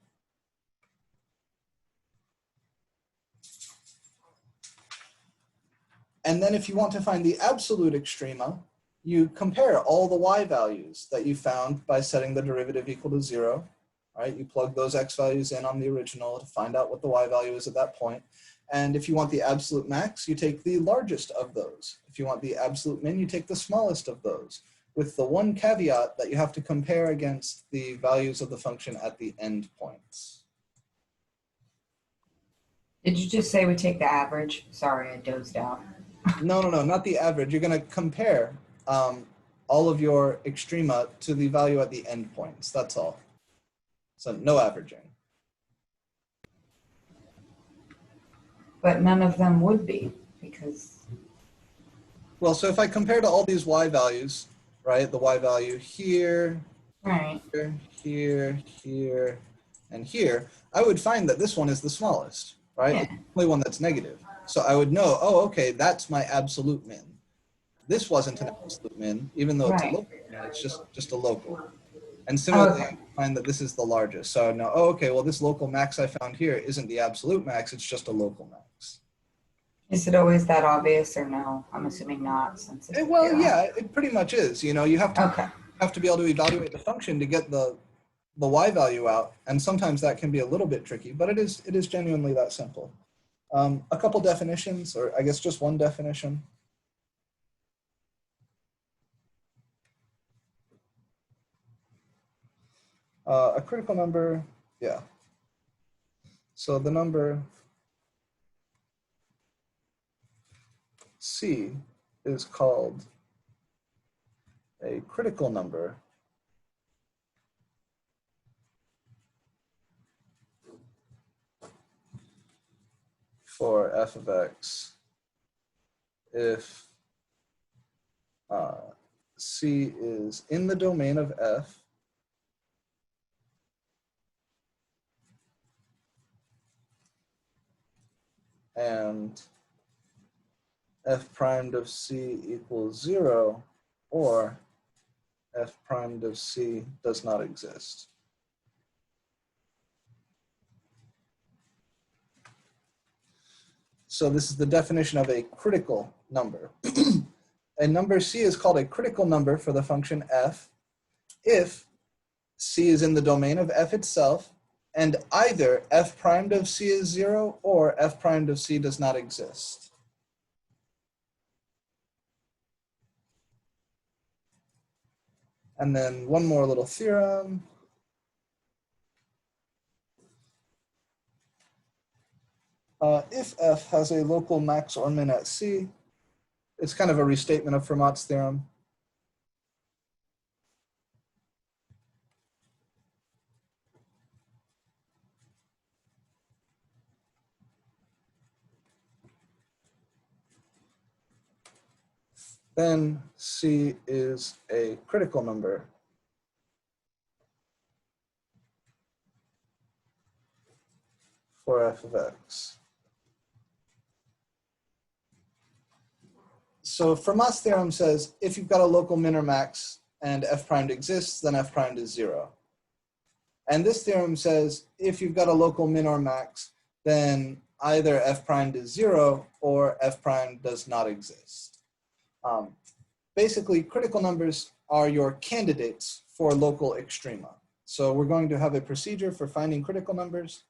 And then if you want to find the absolute extrema, you compare all the y values that you found by setting the derivative equal to 0. Right? You plug those x values in on the original to find out what the y value is at that point. And if you want the absolute max, you take the largest of those. If you want the absolute min, you take the smallest of those, with the one caveat that you have to compare against the values of the function at the end-points. Did you just say we take the average? Sorry, I dozed out. No, not the average. You're going to compare all of your extrema to the value at the endpoints. That's all. So no averaging. But none of them would be because, Well, so if I compare to all these y values, right, the y value here, right, here, here, and here, I would find that this one is the smallest, right? Yeah. It's the only one that's negative. So I would know, oh, okay, that's my absolute min. This wasn't an absolute min, even though it's a Right. local min, it's just a local. And similarly, Okay. I find that this is the largest. So I know, oh, okay, well, this local max I found here isn't the absolute max, it's just a local max. Is it always that obvious or no? I'm assuming not since it's Well, zero. yeah, it pretty much is. You know, you have to Okay. be able to evaluate the function to get the y value out, and sometimes that can be a little bit tricky, but it is genuinely that simple. A couple definitions, or I guess just one definition. A critical number, yeah. So the number C is called a critical number for f of x if C is in the domain of f and f primed of C equals 0, or f primed of C does not exist. So this is the definition of a critical number. A number C is called a critical number for the function f if C is in the domain of f itself and either f primed of C is 0 or f primed of C does not exist. And then one more little theorem. If f has a local max or min at C, it's kind of a restatement of Fermat's theorem. Then C is a critical number for f of x. So Fermat's theorem says if you've got a local min or max and f primed exists, then f primed is 0. And this theorem says if you've got a local min or max, then either f primed is 0 or f primed does not exist. Basically, critical numbers are your candidates for local extrema. So we're going to have a procedure for finding critical numbers.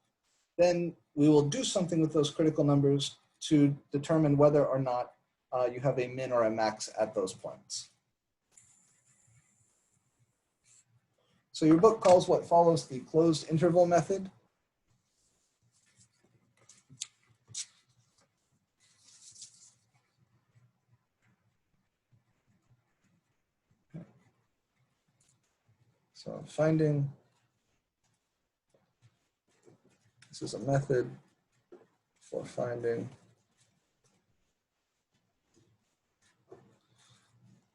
Then we will do something with those critical numbers to determine whether or not you have a min or a max at those points. So your book calls what follows the closed interval method. So finding, this is a method for finding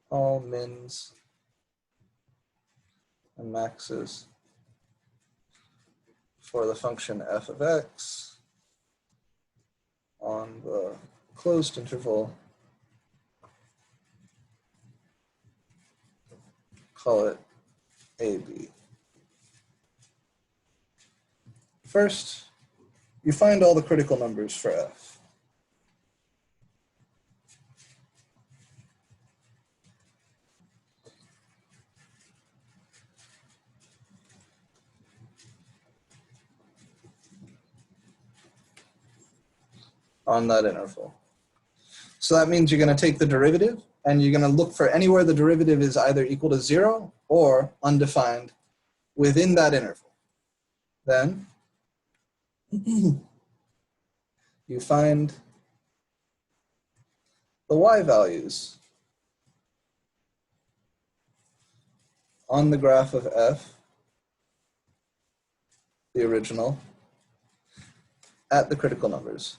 all mins and maxes for the function f of x on the closed interval. Call it AB. First, you find all the critical numbers for f. On that interval. So that means you're going to take the derivative and you're going to look for anywhere the derivative is either equal to 0 or undefined within that interval. Then you find the y values on the graph of f, the original, at the critical numbers.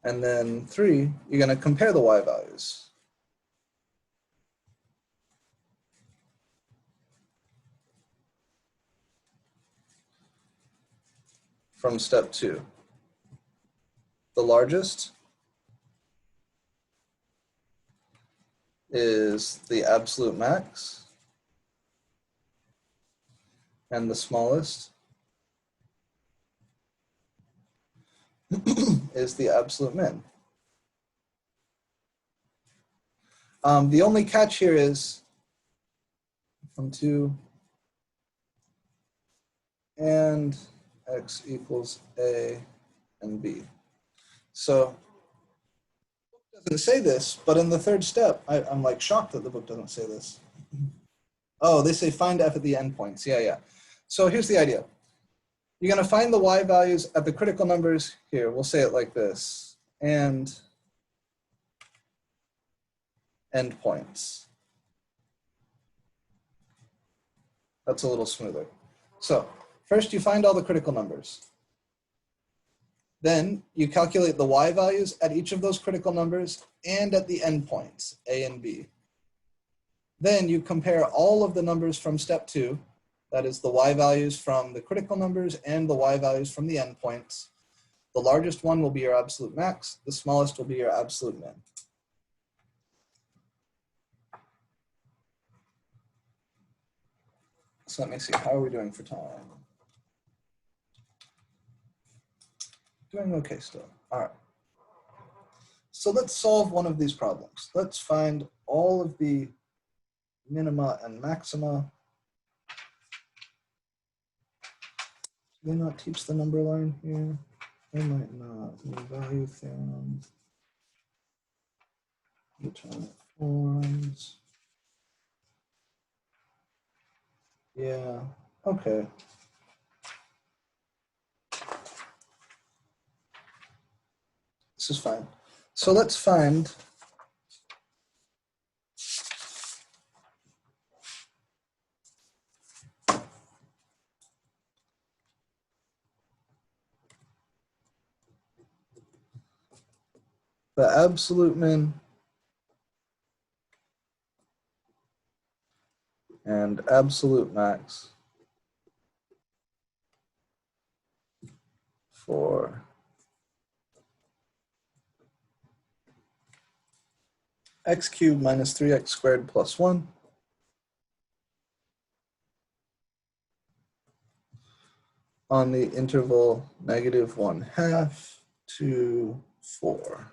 And then 3, you're going to compare the y values. From step 2. The largest is the absolute max, and the smallest is the absolute min. The only catch here is from 2 and x equals a and b. So it doesn't say this, but in the third step, I'm like shocked that the book doesn't say this. Oh, they say find f at the endpoints. Yeah. So here's the idea. You're going to find the y values at the critical numbers here. We'll say it like this. And endpoints. That's a little smoother. So first you find all the critical numbers. Then you calculate the y values at each of those critical numbers and at the endpoints, a and b. Then you compare all of the numbers from step 2, that is the y values from the critical numbers and the y values from the endpoints. The largest one will be your absolute max, the smallest will be your absolute min. So let me see, how are we doing for time? Doing okay still, all right. So let's solve one of these problems. Let's find all of the minima and maxima. Do they not teach the number line here? They might not. The value theorem. Determinate forms. Yeah, okay. This is fine. So let's find the absolute min and absolute max for x cubed minus 3x squared plus 1 on the interval -1/2 to 4.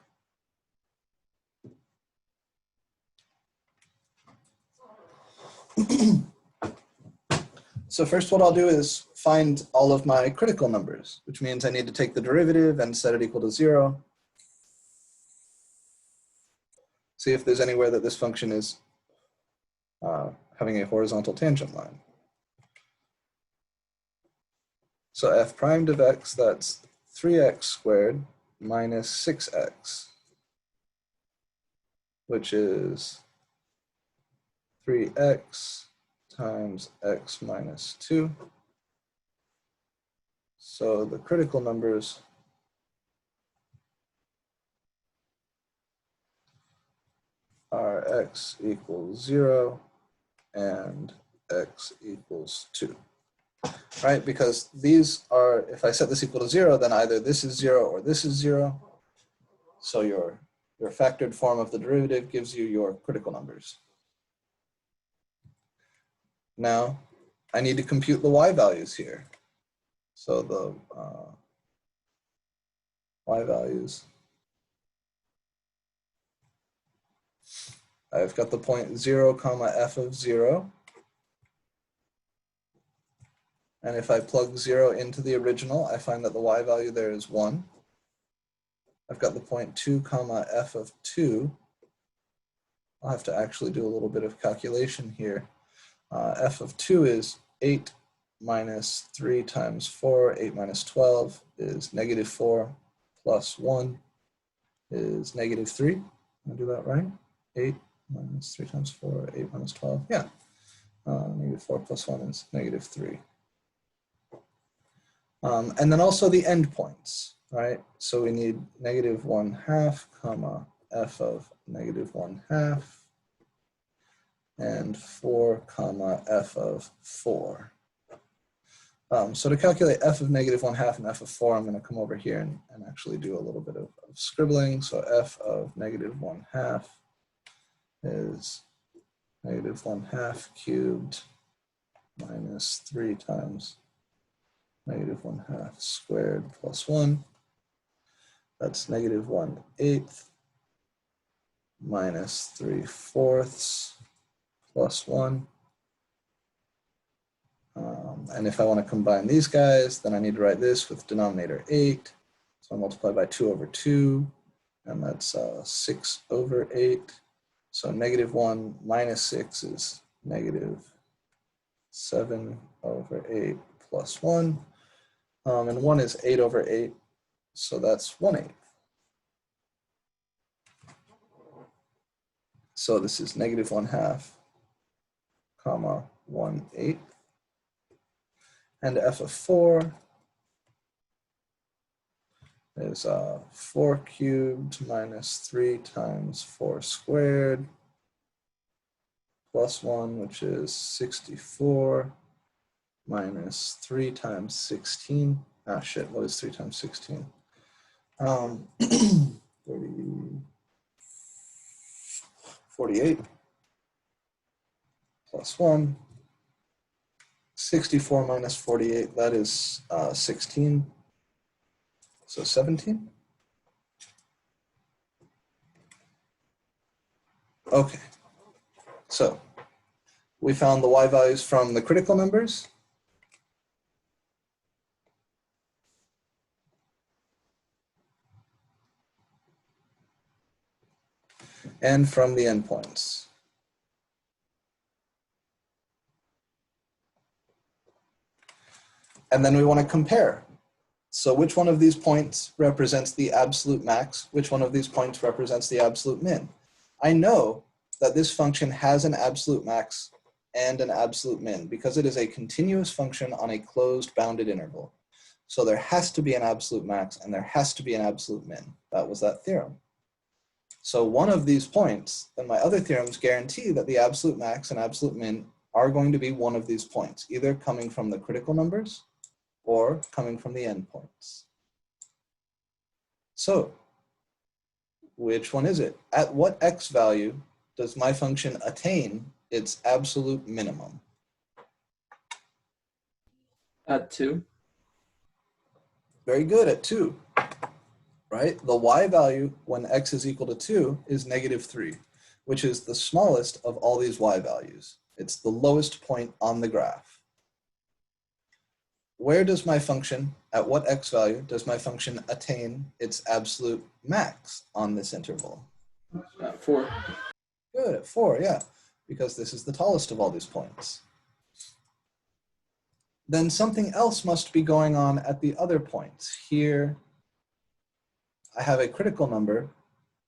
So first what I'll do is find all of my critical numbers, which means I need to take the derivative and set it equal to 0. See if there's anywhere that this function is having a horizontal tangent line. So f prime of x, that's 3x squared minus 6x, which is 3x times x minus 2. So the critical numbers are x equals 0 and x equals 2. Right, because these are, if I set this equal to 0, then either this is 0 or this is 0. So your factored form of the derivative gives you your critical numbers. Now, I need to compute the y values here. So the y values, I've got the point 0, f of 0. And if I plug 0 into the original, I find that the y value there is 1. I've got the point 2, f of 2. I'll have to actually do a little bit of calculation here. F of 2 is 8 minus 3 times 4. 8 minus 12 is -4 plus 1 is -3. I'll do that right? 8 minus 3 times 4, 8 minus 12. Yeah. -4 plus 1 is -3. And then also the endpoints. right? So we need -1/2 comma f of -1/2 and 4 comma f of 4. So to calculate f of -1/2 and f of 4, I'm going to come over here and actually do a little bit of scribbling. So f of -1/2 is -1/2 cubed minus 3 times -1/2 squared plus 1. That's -1/8 minus 3/4 plus 1. And if I want to combine these guys, then I need to write this with denominator 8. So I multiply by 2 over 2, and that's 6 over 8. So -1 minus 6 is -7 over 8 plus 1. And 1 is 8 over 8, so that's 1/8. So this is -1/2 comma 1/8. And f of 4 is 4 cubed minus 3 times 4 squared plus 1, which is 64 minus 3 times 16. Ah, shit, what is 3 times 16? 48 plus 1. 64 minus 48, that is 16. So 17. Okay. So we found the y values from the critical numbers. And from the endpoints. And then we want to compare. So which one of these points represents the absolute max? Which one of these points represents the absolute min? I know that this function has an absolute max and an absolute min because it is a continuous function on a closed bounded interval. So there has to be an absolute max and there has to be an absolute min. That was that theorem. So one of these points, then my other theorems guarantee that the absolute max and absolute min are going to be one of these points, either coming from the critical numbers or coming from the endpoints. So which one is it? At what x value does my function attain its absolute minimum? At 2. Very good, at 2. Right? The y value when x is equal to 2 is -3, which is the smallest of all these y values. It's the lowest point on the graph. Where does my function, at what x value does my function attain its absolute max on this interval? At 4. Good, at 4, yeah, because this is the tallest of all these points. Then something else must be going on at the other points. Here, I have a critical number,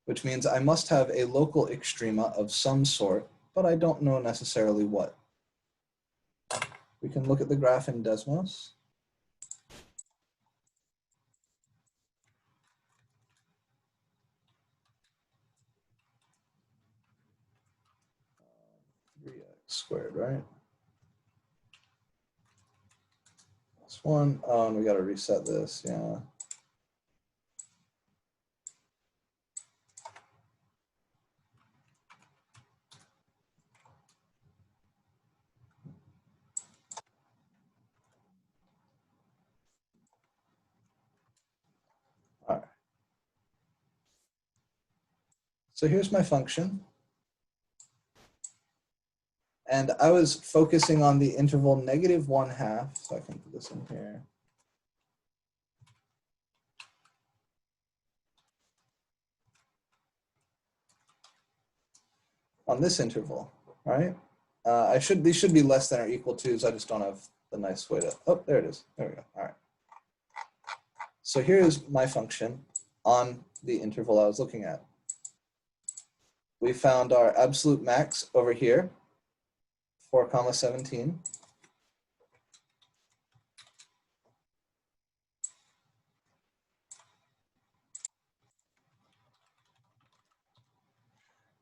which means I must have a local extrema of some sort, but I don't know necessarily what. We can look at the graph in Desmos. Squared, right? Plus 1. Oh, and we got to reset this, yeah. All right. So here's my function. And I was focusing on the interval -1/2, so I can put this in here. On this interval, right? These should be less than or equal to, so I just don't have the nice way to, oh, there it is. There we go, all right. So here is my function on the interval I was looking at. We found our absolute max over here, 4, 17.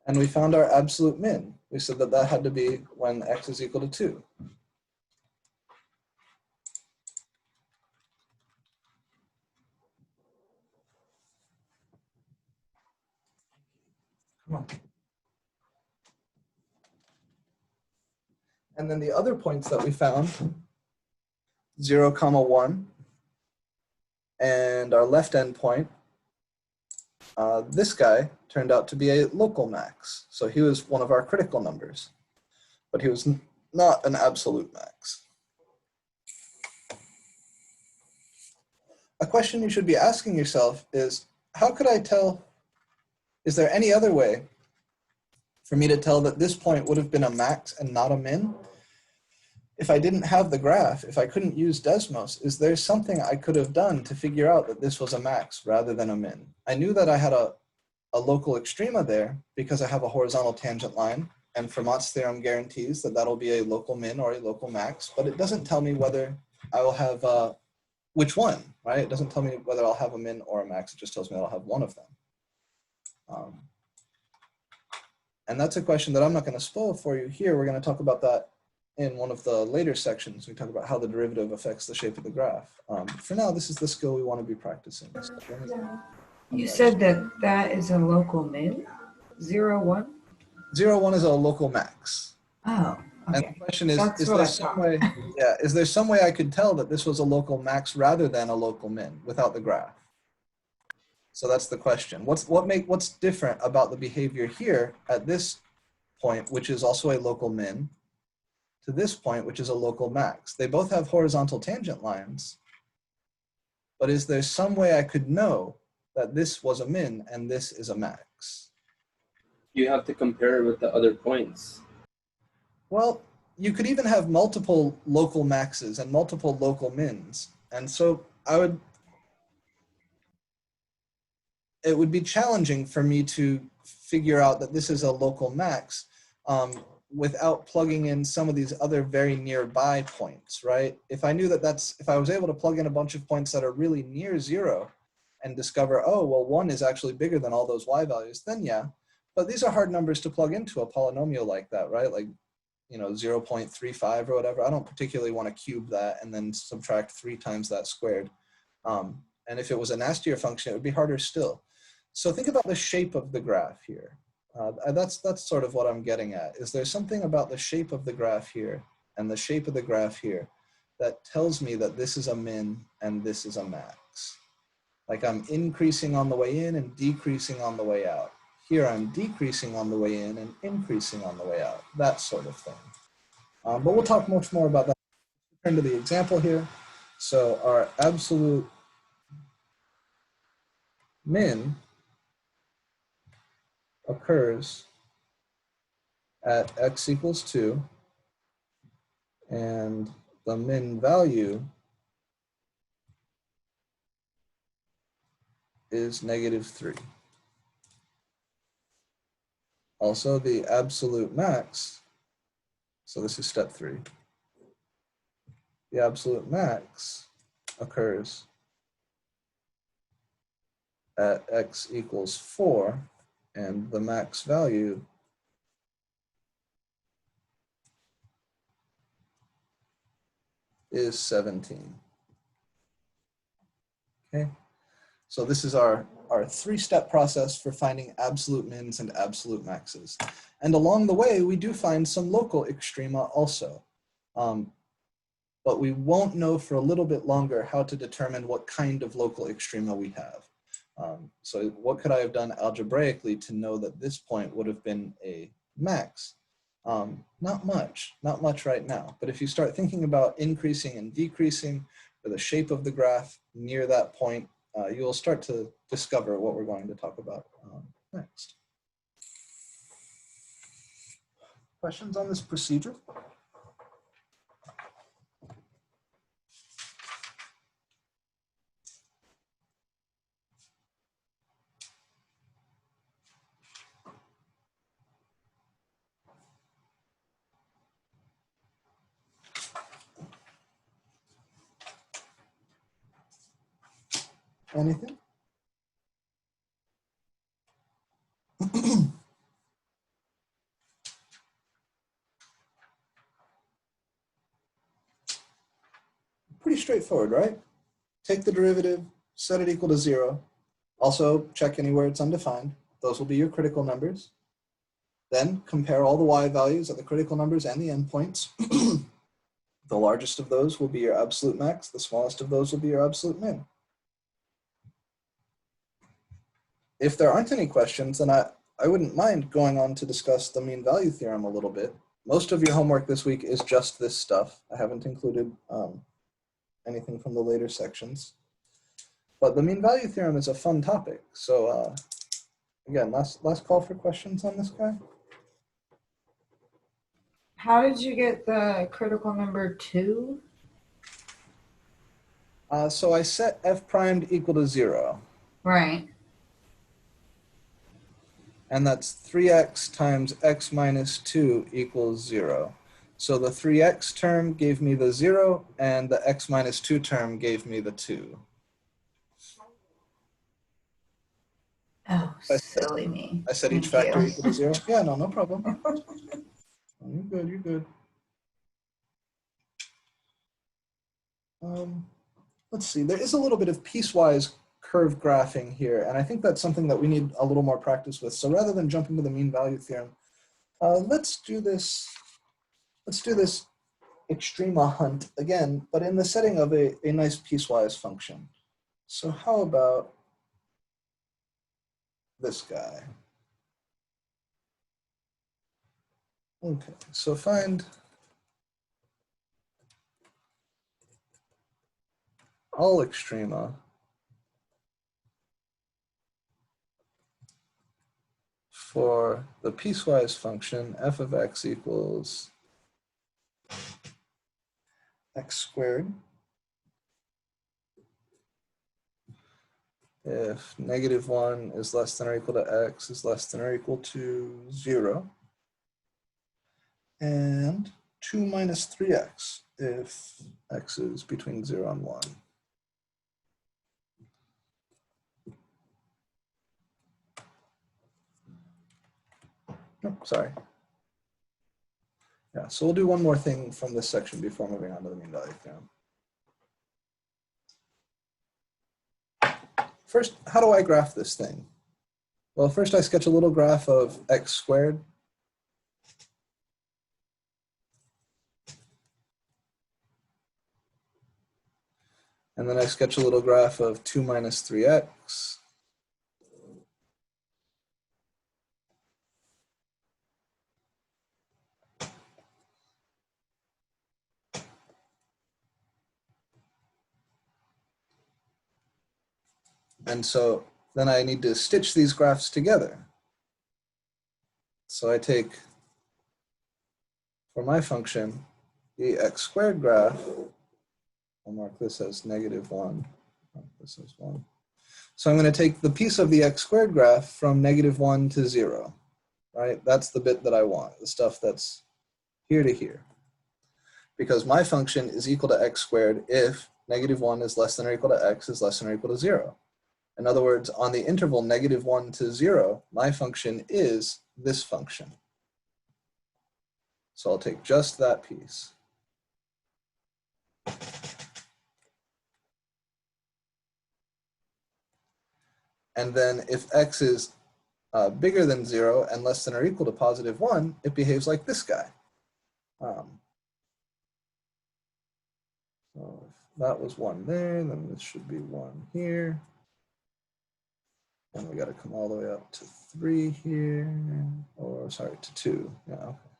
And we found our absolute min. We said that that had to be when x is equal to 2. Come on. And then the other points that we found, 0, 1, and our left endpoint, this guy turned out to be a local max. So he was one of our critical numbers, but he was not an absolute max. A question you should be asking yourself is, how could I tell, is there any other way for me to tell that this point would have been a max and not a min? If I didn't have the graph, if I couldn't use Desmos, is there something I could have done to figure out that this was a max rather than a min? I knew that I had a local extrema there because I have a horizontal tangent line, and Fermat's theorem guarantees that that'll be a local min or a local max, but it doesn't tell me whether I will have which one, right? It doesn't tell me whether I'll have a min or a max, it just tells me I'll have one of them. And that's a question that I'm not going to spoil for you here. We're going to talk about that in one of the later sections. We talk about how the derivative affects the shape of the graph. For now, this is the skill we want to be practicing. So You said that that is a local min? 0, 1? 0, 1 is a local max. Oh, And okay. the question is That's what I there some thought. way, yeah, is there some way I could tell that this was a local max rather than a local min without the graph? So that's the question. What's different about the behavior here at this point, which is also a local min, to this point, which is a local max? They both have horizontal tangent lines, but is there some way I could know that this was a min and this is a max? You have to compare it with the other points. Well, you could even have multiple local maxes and multiple local mins. And so it would be challenging for me to figure out that this is a local max without plugging in some of these other very nearby points, right? If I knew that if I was able to plug in a bunch of points that are really near 0 and discover, oh, well, 1 is actually bigger than all those y values, then yeah. But these are hard numbers to plug into a polynomial like that, right? Like, 0.35 or whatever. I don't particularly want to cube that and then subtract 3 times that squared. And if it was a nastier function, it would be harder still. So think about the shape of the graph here. That's sort of what I'm getting at. Is there something about the shape of the graph here and the shape of the graph here that tells me that this is a min and this is a max? Like I'm increasing on the way in and decreasing on the way out. Here I'm decreasing on the way in and increasing on the way out, that sort of thing. But we'll talk much more about that. Turn to the example here. So our absolute min occurs at x equals 2, and the min value is -3. Also, the absolute max, so this is step 3, the absolute max occurs at x equals 4, and the max value is 17. Okay, so this is our 3-step process for finding absolute mins and absolute maxes. And along the way, we do find some local extrema also. But we won't know for a little bit longer how to determine what kind of local extrema we have. So what could I have done algebraically to know that this point would have been a max? Not much right now. But if you start thinking about increasing and decreasing for the shape of the graph near that point, you will start to discover what we're going to talk about next. Questions on this procedure? Anything? pretty straightforward, right? Take the derivative, set it equal to 0. Also check anywhere it's undefined. Those will be your critical numbers. Then compare all the y values at the critical numbers and the endpoints. The largest of those will be your absolute max. The smallest of those will be your absolute min. If there aren't any questions, then I wouldn't mind going on to discuss the mean value theorem a little bit. Most of your homework this week is just this stuff. I haven't included anything from the later sections. But the mean value theorem is a fun topic. So again, last call for questions on this guy. How did you get the critical number 2? So I set f primed equal to 0. Right. And that's 3x times x minus 2 equals 0. So the 3x term gave me the 0, and the x minus 2 term gave me the 2. Oh, silly me. I set each Thank factor you. equal to 0. Yeah, no problem. You're good, you're good. Let's see, there is a little bit of piecewise curve graphing here, and I think that's something that we need a little more practice with. So rather than jumping to the mean value theorem, let's do this extrema hunt again, but in the setting of a nice piecewise function. So how about this guy? Okay, so find all extrema for the piecewise function f of x equals x squared if -1 is less than or equal to x is less than or equal to 0, and 2 minus 3x if x is between 0 and 1. Oh, sorry. Yeah, so we'll do one more thing from this section before moving on to the mean value theorem. First, how do I graph this thing? Well, first I sketch a little graph of x squared. And then I sketch a little graph of 2 minus 3x. And so then I need to stitch these graphs together. So I take, for my function, the x squared graph. I'll mark this as -1. Mark this as 1. So I'm going to take the piece of the x squared graph from -1 to 0. Right? That's the bit that I want, the stuff that's here to here. Because my function is equal to x squared if -1 is less than or equal to x is less than or equal to 0. In other words, on the interval -1 to 0, my function is this function. So I'll take just that piece. And then if x is bigger than 0 and less than or equal to +1, it behaves like this guy. So if that was 1 there, then this should be 1 here. And we got to come all the way up to 3 here, or sorry, to 2. Yeah, okay.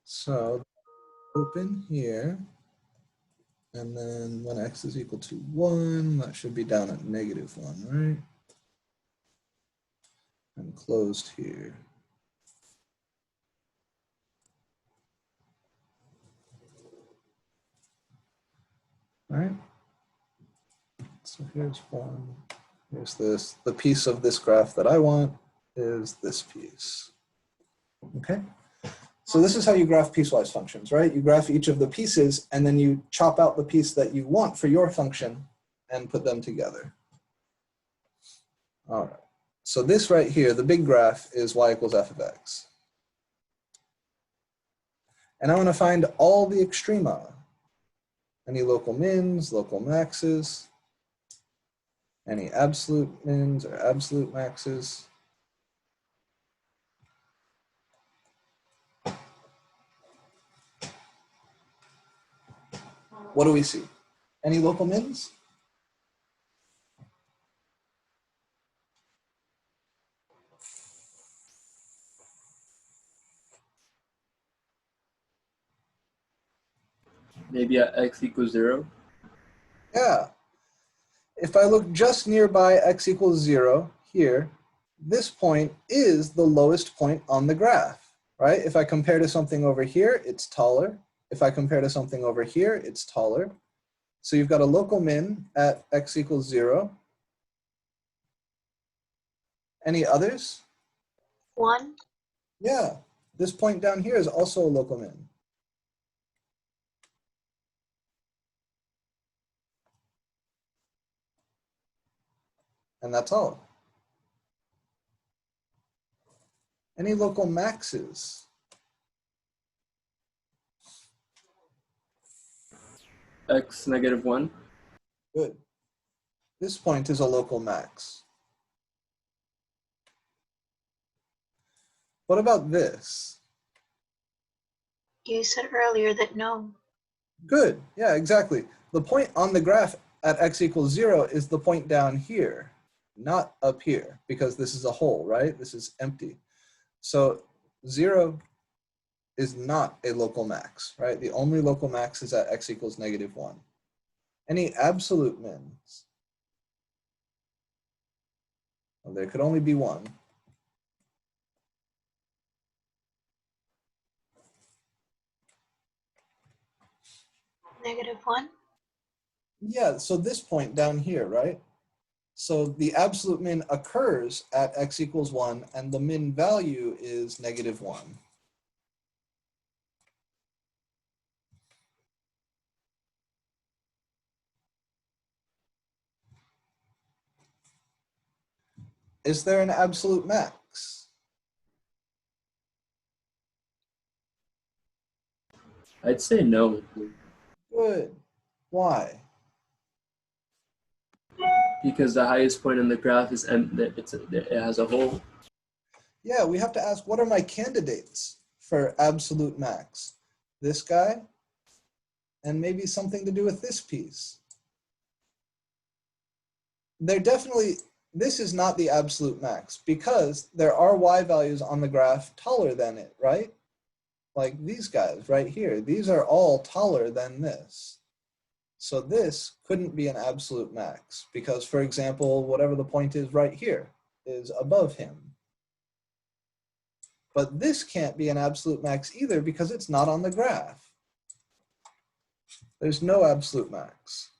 So open here, and then when x is equal to 1, that should be down at -1, right? And closed here. All right. So here's 1. Here's this. The piece of this graph that I want is this piece. Okay. So this is how you graph piecewise functions, right? You graph each of the pieces, and then you chop out the piece that you want for your function and put them together. All right. So this right here, the big graph, is y equals f of x. And I want to find all the extrema. Any local mins, local maxes? Any absolute mins or absolute maxes? What do we see? Any local mins? Maybe at x equals 0. Yeah. If I look just nearby x equals 0 here, this point is the lowest point on the graph, right? If I compare to something over here, it's taller. If I compare to something over here, it's taller. So you've got a local min at x equals 0. Any others? 1. Yeah, this point down here is also a local min. And that's all. Any local maxes? X negative 1. Good. This point is a local max. What about this? You said earlier that no. Good, yeah, exactly. The point on the graph at x equals 0 is the point down here, not up here, because this is a hole, right? This is empty. So 0 is not a local max, right? The only local max is at x equals negative 1. Any absolute mins? Well, there could only be one. -1. Yeah, so this point down here, right? So the absolute min occurs at x equals 1, and the min value is -1. Is there an absolute max? I'd say no, Good. Why? because the highest point on the graph is it has a hole. Yeah, we have to ask, what are my candidates for absolute max? This guy, and maybe something to do with this piece. They're definitely, this is not the absolute max because there are y values on the graph taller than it, right? Like these guys right here, these are all taller than this. So this couldn't be an absolute max because, for example, whatever the point is right here is above him. But this can't be an absolute max either because it's not on the graph. There's no absolute max.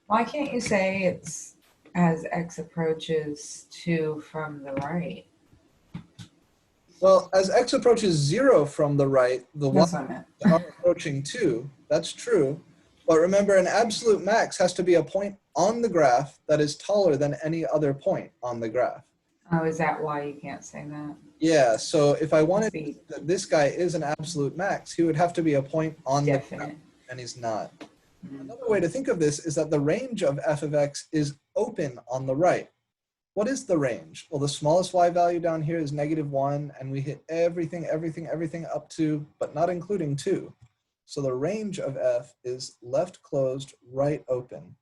Why can't you say it's as x approaches 2 from the right? Well, as x approaches 0 from the right, the That's y what I meant. are approaching 2. That's true. But remember, an absolute max has to be a point on the graph that is taller than any other point on the graph. Oh, is that why you can't say that? Yeah, so if I wanted Be that this guy is an absolute max, he would have to be a point on the graph, definite. and he's not. Mhm. Another way to think of this is that the range of f of x is open on the right. What is the range? Well, the smallest y value down here is -1, and we hit everything up to, but not including 2. So the range of f is left closed, right open.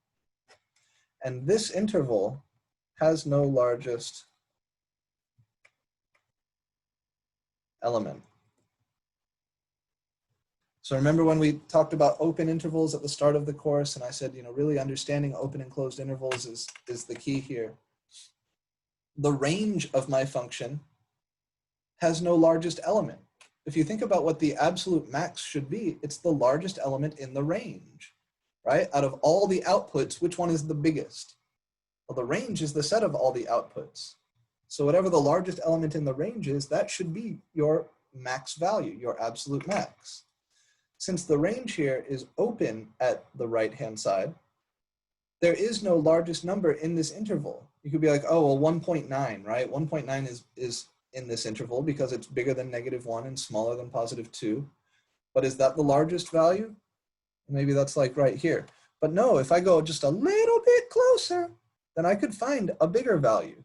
And this interval has no largest element. So remember when we talked about open intervals at the start of the course, and I said, really understanding open and closed intervals is the key here. The range of my function has no largest element. If you think about what the absolute max should be, it's the largest element in the range, right? Out of all the outputs, which one is the biggest? Well, the range is the set of all the outputs. So whatever the largest element in the range is, that should be your max value, your absolute max. Since the range here is open at the right-hand side, there is no largest number in this interval. You could be like, oh, well, 1.9, right? 1.9 is in this interval because it's bigger than -1 and smaller than +2. But is that the largest value? Maybe that's like right here. But no, if I go just a little bit closer, then I could find a bigger value.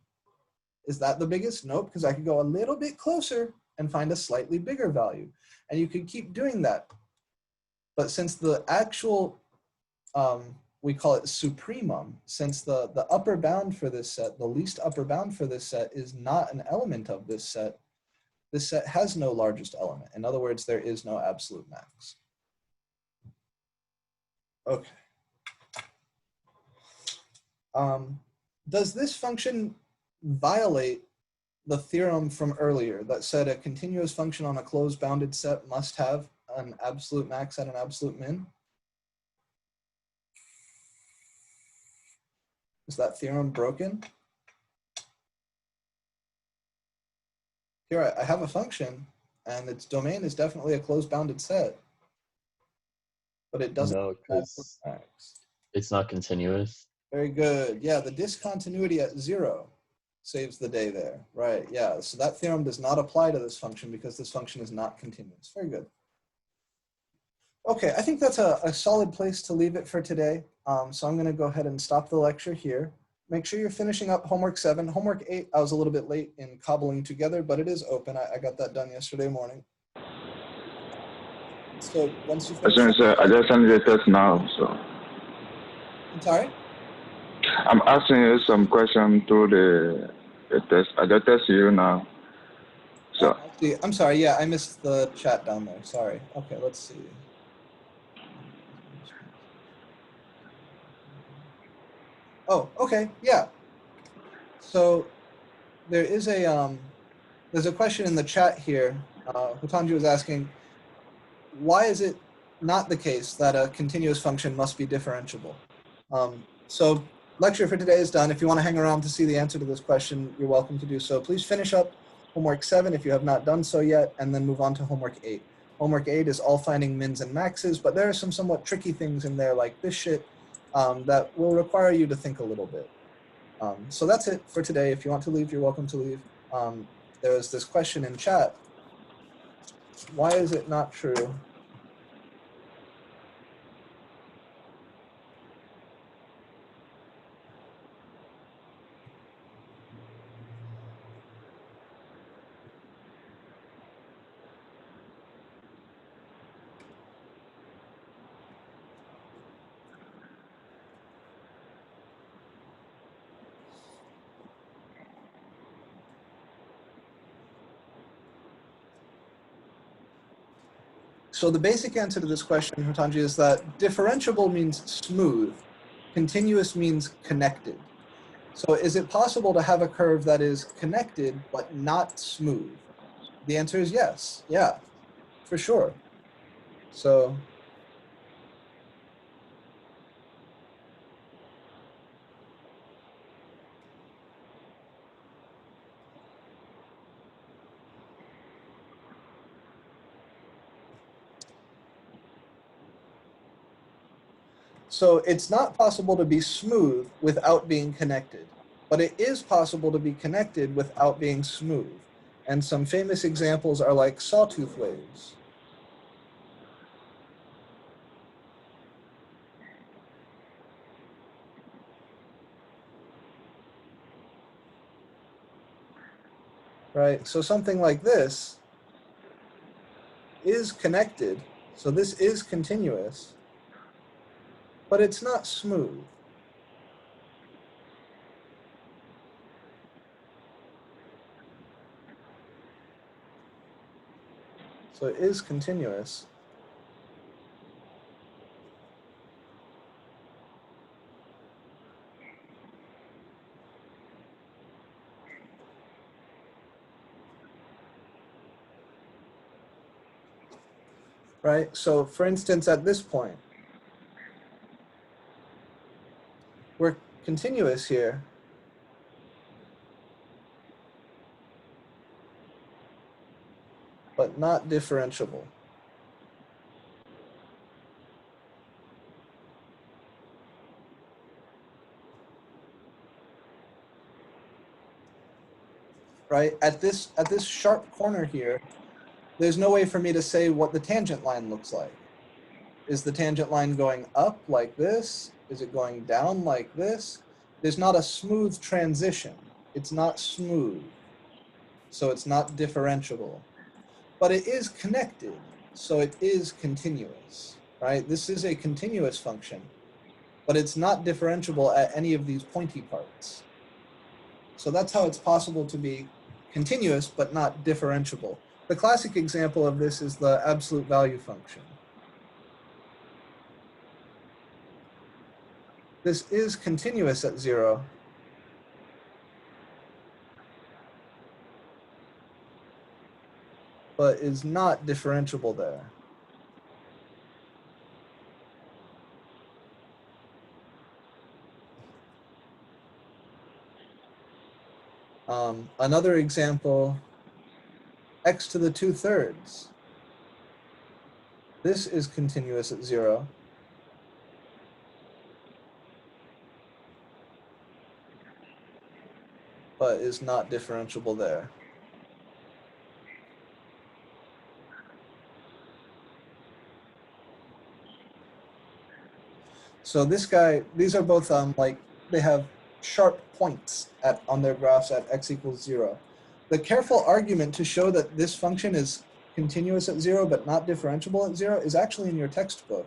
Is that the biggest? Nope, because I could go a little bit closer and find a slightly bigger value. And you could keep doing that. But since the actual, we call it supremum, since the upper bound for this set, the least upper bound for this set is not an element of this set has no largest element. In other words, there is no absolute max. Okay. Does this function violate the theorem from earlier that said a continuous function on a closed bounded set must have an absolute max and an absolute min? Is that theorem broken? Here I have a function and its domain is definitely a closed bounded set, but it doesn't No, have because max. it's not continuous. Very good. Yeah, the discontinuity at 0 saves the day there. Right, yeah. So that theorem does not apply to this function because this function is not continuous. Very good. Okay, I think that's a solid place to leave it for today. So I'm going to go ahead and stop the lecture here. Make sure you're finishing up homework 7. Homework 8, I was a little bit late in cobbling together, but it is open. I got that done yesterday morning. So once you finish up, I just sent you a test now, so. I'm sorry? I'm asking you some question through the test. I just test you now. So. I see. I'm sorry. Yeah, I missed the chat down there. Sorry. Okay, let's see. Oh, okay. Yeah. So there is there's a question in the chat here. Hutanji was asking, why is it not the case that a continuous function must be differentiable? So lecture for today is done. If you want to hang around to see the answer to this question, you're welcome to do so. Please finish up homework 7 if you have not done so yet, and then move on to homework 8. Homework 8 is all finding mins and maxes, but there are some somewhat tricky things in there like this shit that will require you to think a little bit. So that's it for today. If you want to leave, you're welcome to leave. There was this question in chat. Why is it not true? So the basic answer to this question, Hutanji, is that differentiable means smooth. Continuous means connected. So is it possible to have a curve that is connected but not smooth? The answer is yes. Yeah, for sure. So it's not possible to be smooth without being connected, but it is possible to be connected without being smooth. And some famous examples are like sawtooth waves. Right, so something like this is connected, so this is continuous, but it's not smooth. So it is continuous. Right, so for instance, at this point, we're continuous here, but not differentiable. right? At this sharp corner here, there's no way for me to say what the tangent line looks like. Is the tangent line going up like this? Is it going down like this? There's not a smooth transition. It's not smooth. So it's not differentiable. But it is connected, so it is continuous, right? This is a continuous function, but it's not differentiable at any of these pointy parts. So that's how it's possible to be continuous, but not differentiable. The classic example of this is the absolute value function. This is continuous at 0. But is not differentiable there. Another example, x to the 2/3. This is continuous at 0. But is not differentiable there. So this guy, these are both like, they have sharp points on their graphs at x equals 0. The careful argument to show that this function is continuous at 0 but not differentiable at 0 is actually in your textbook.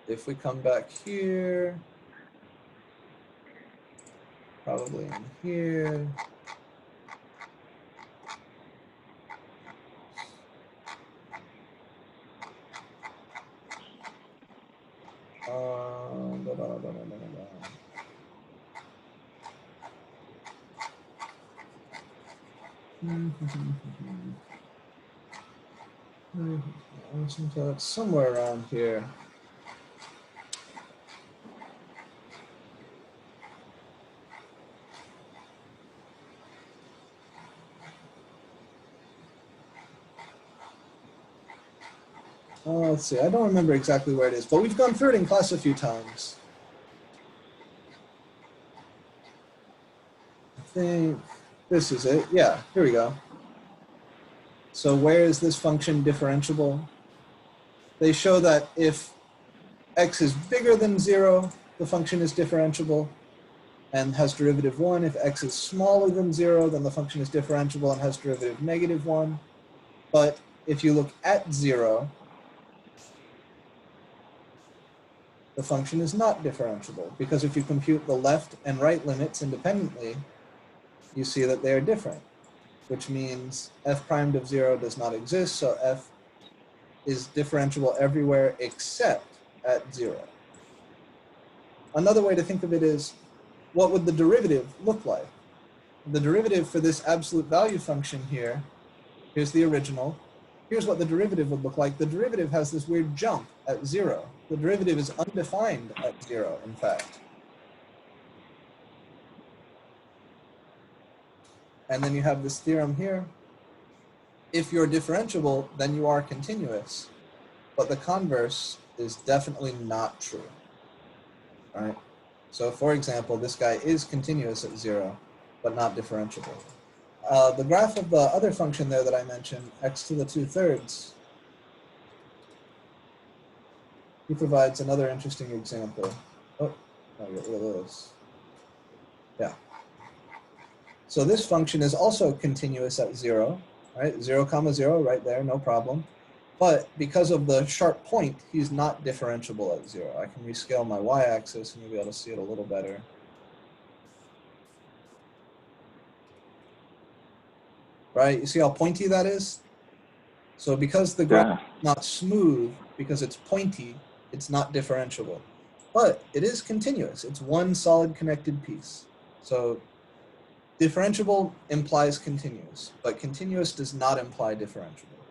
If we come back here, probably in here. So it's somewhere around here. Let's see, I don't remember exactly where it is, but we've gone through it in class a few times. I think this is it. Yeah, here we go. So where is this function differentiable? They show that if x is bigger than 0, the function is differentiable and has derivative 1. If x is smaller than 0, then the function is differentiable and has derivative -1. But if you look at 0, the function is not differentiable, because if you compute the left and right limits independently, you see that they are different, which means f primed of 0 does not exist, so f is differentiable everywhere except at 0. Another way to think of it is, what would the derivative look like? The derivative for this absolute value function here, here's the original. Here's what the derivative would look like. The derivative has this weird jump at 0. The derivative is undefined at 0, in fact. And then you have this theorem here. If you're differentiable, then you are continuous. But the converse is definitely not true. All right? So for example, this guy is continuous at 0, but not differentiable. The graph of the other function there that I mentioned, x to the 2/3, he provides another interesting example. Oh, I'll get rid of this. Yeah. So this function is also continuous at 0, right? 0, 0, right there, no problem. But because of the sharp point, he's not differentiable at 0. I can rescale my y-axis and you'll be able to see it a little better. Right? You see how pointy that is? So because the graph is not smooth, because it's pointy, it's not differentiable. But it is continuous. It's one solid connected piece. So differentiable implies continuous, but continuous does not imply differentiable.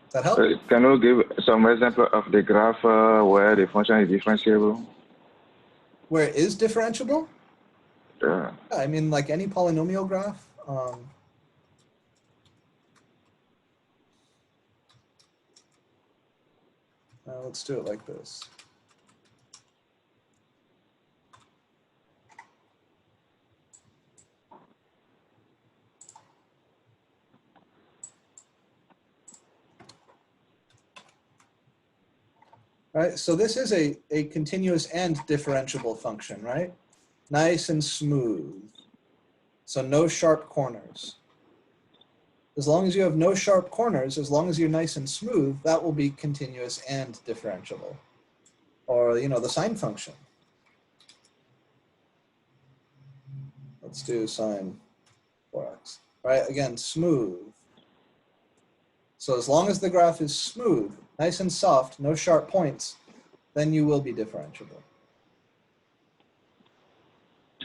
Does that help? Can you give some example of the graph where the function is differentiable? Where it is differentiable? Yeah. Yeah, I mean, like any polynomial graph. Let's do it like this. right? So this is a continuous and differentiable function, right? Nice and smooth. So no sharp corners. As long as you have no sharp corners, as long as you're nice and smooth, that will be continuous and differentiable. Or, you know, the sine function. Let's do sine 4x, right? Again, smooth. So as long as the graph is smooth, nice and soft, no sharp points, then you will be differentiable.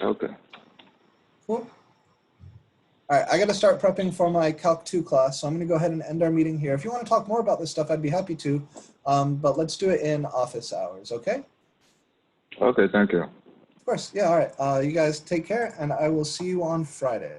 Okay. Cool. All right, I got to start prepping for my Calc 2 class, so I'm going to go ahead and end our meeting here. If you want to talk more about this stuff, I'd be happy to, but let's do it in office hours, okay? Okay, thank you. Of course, yeah, all right. You guys take care, and I will see you on Friday.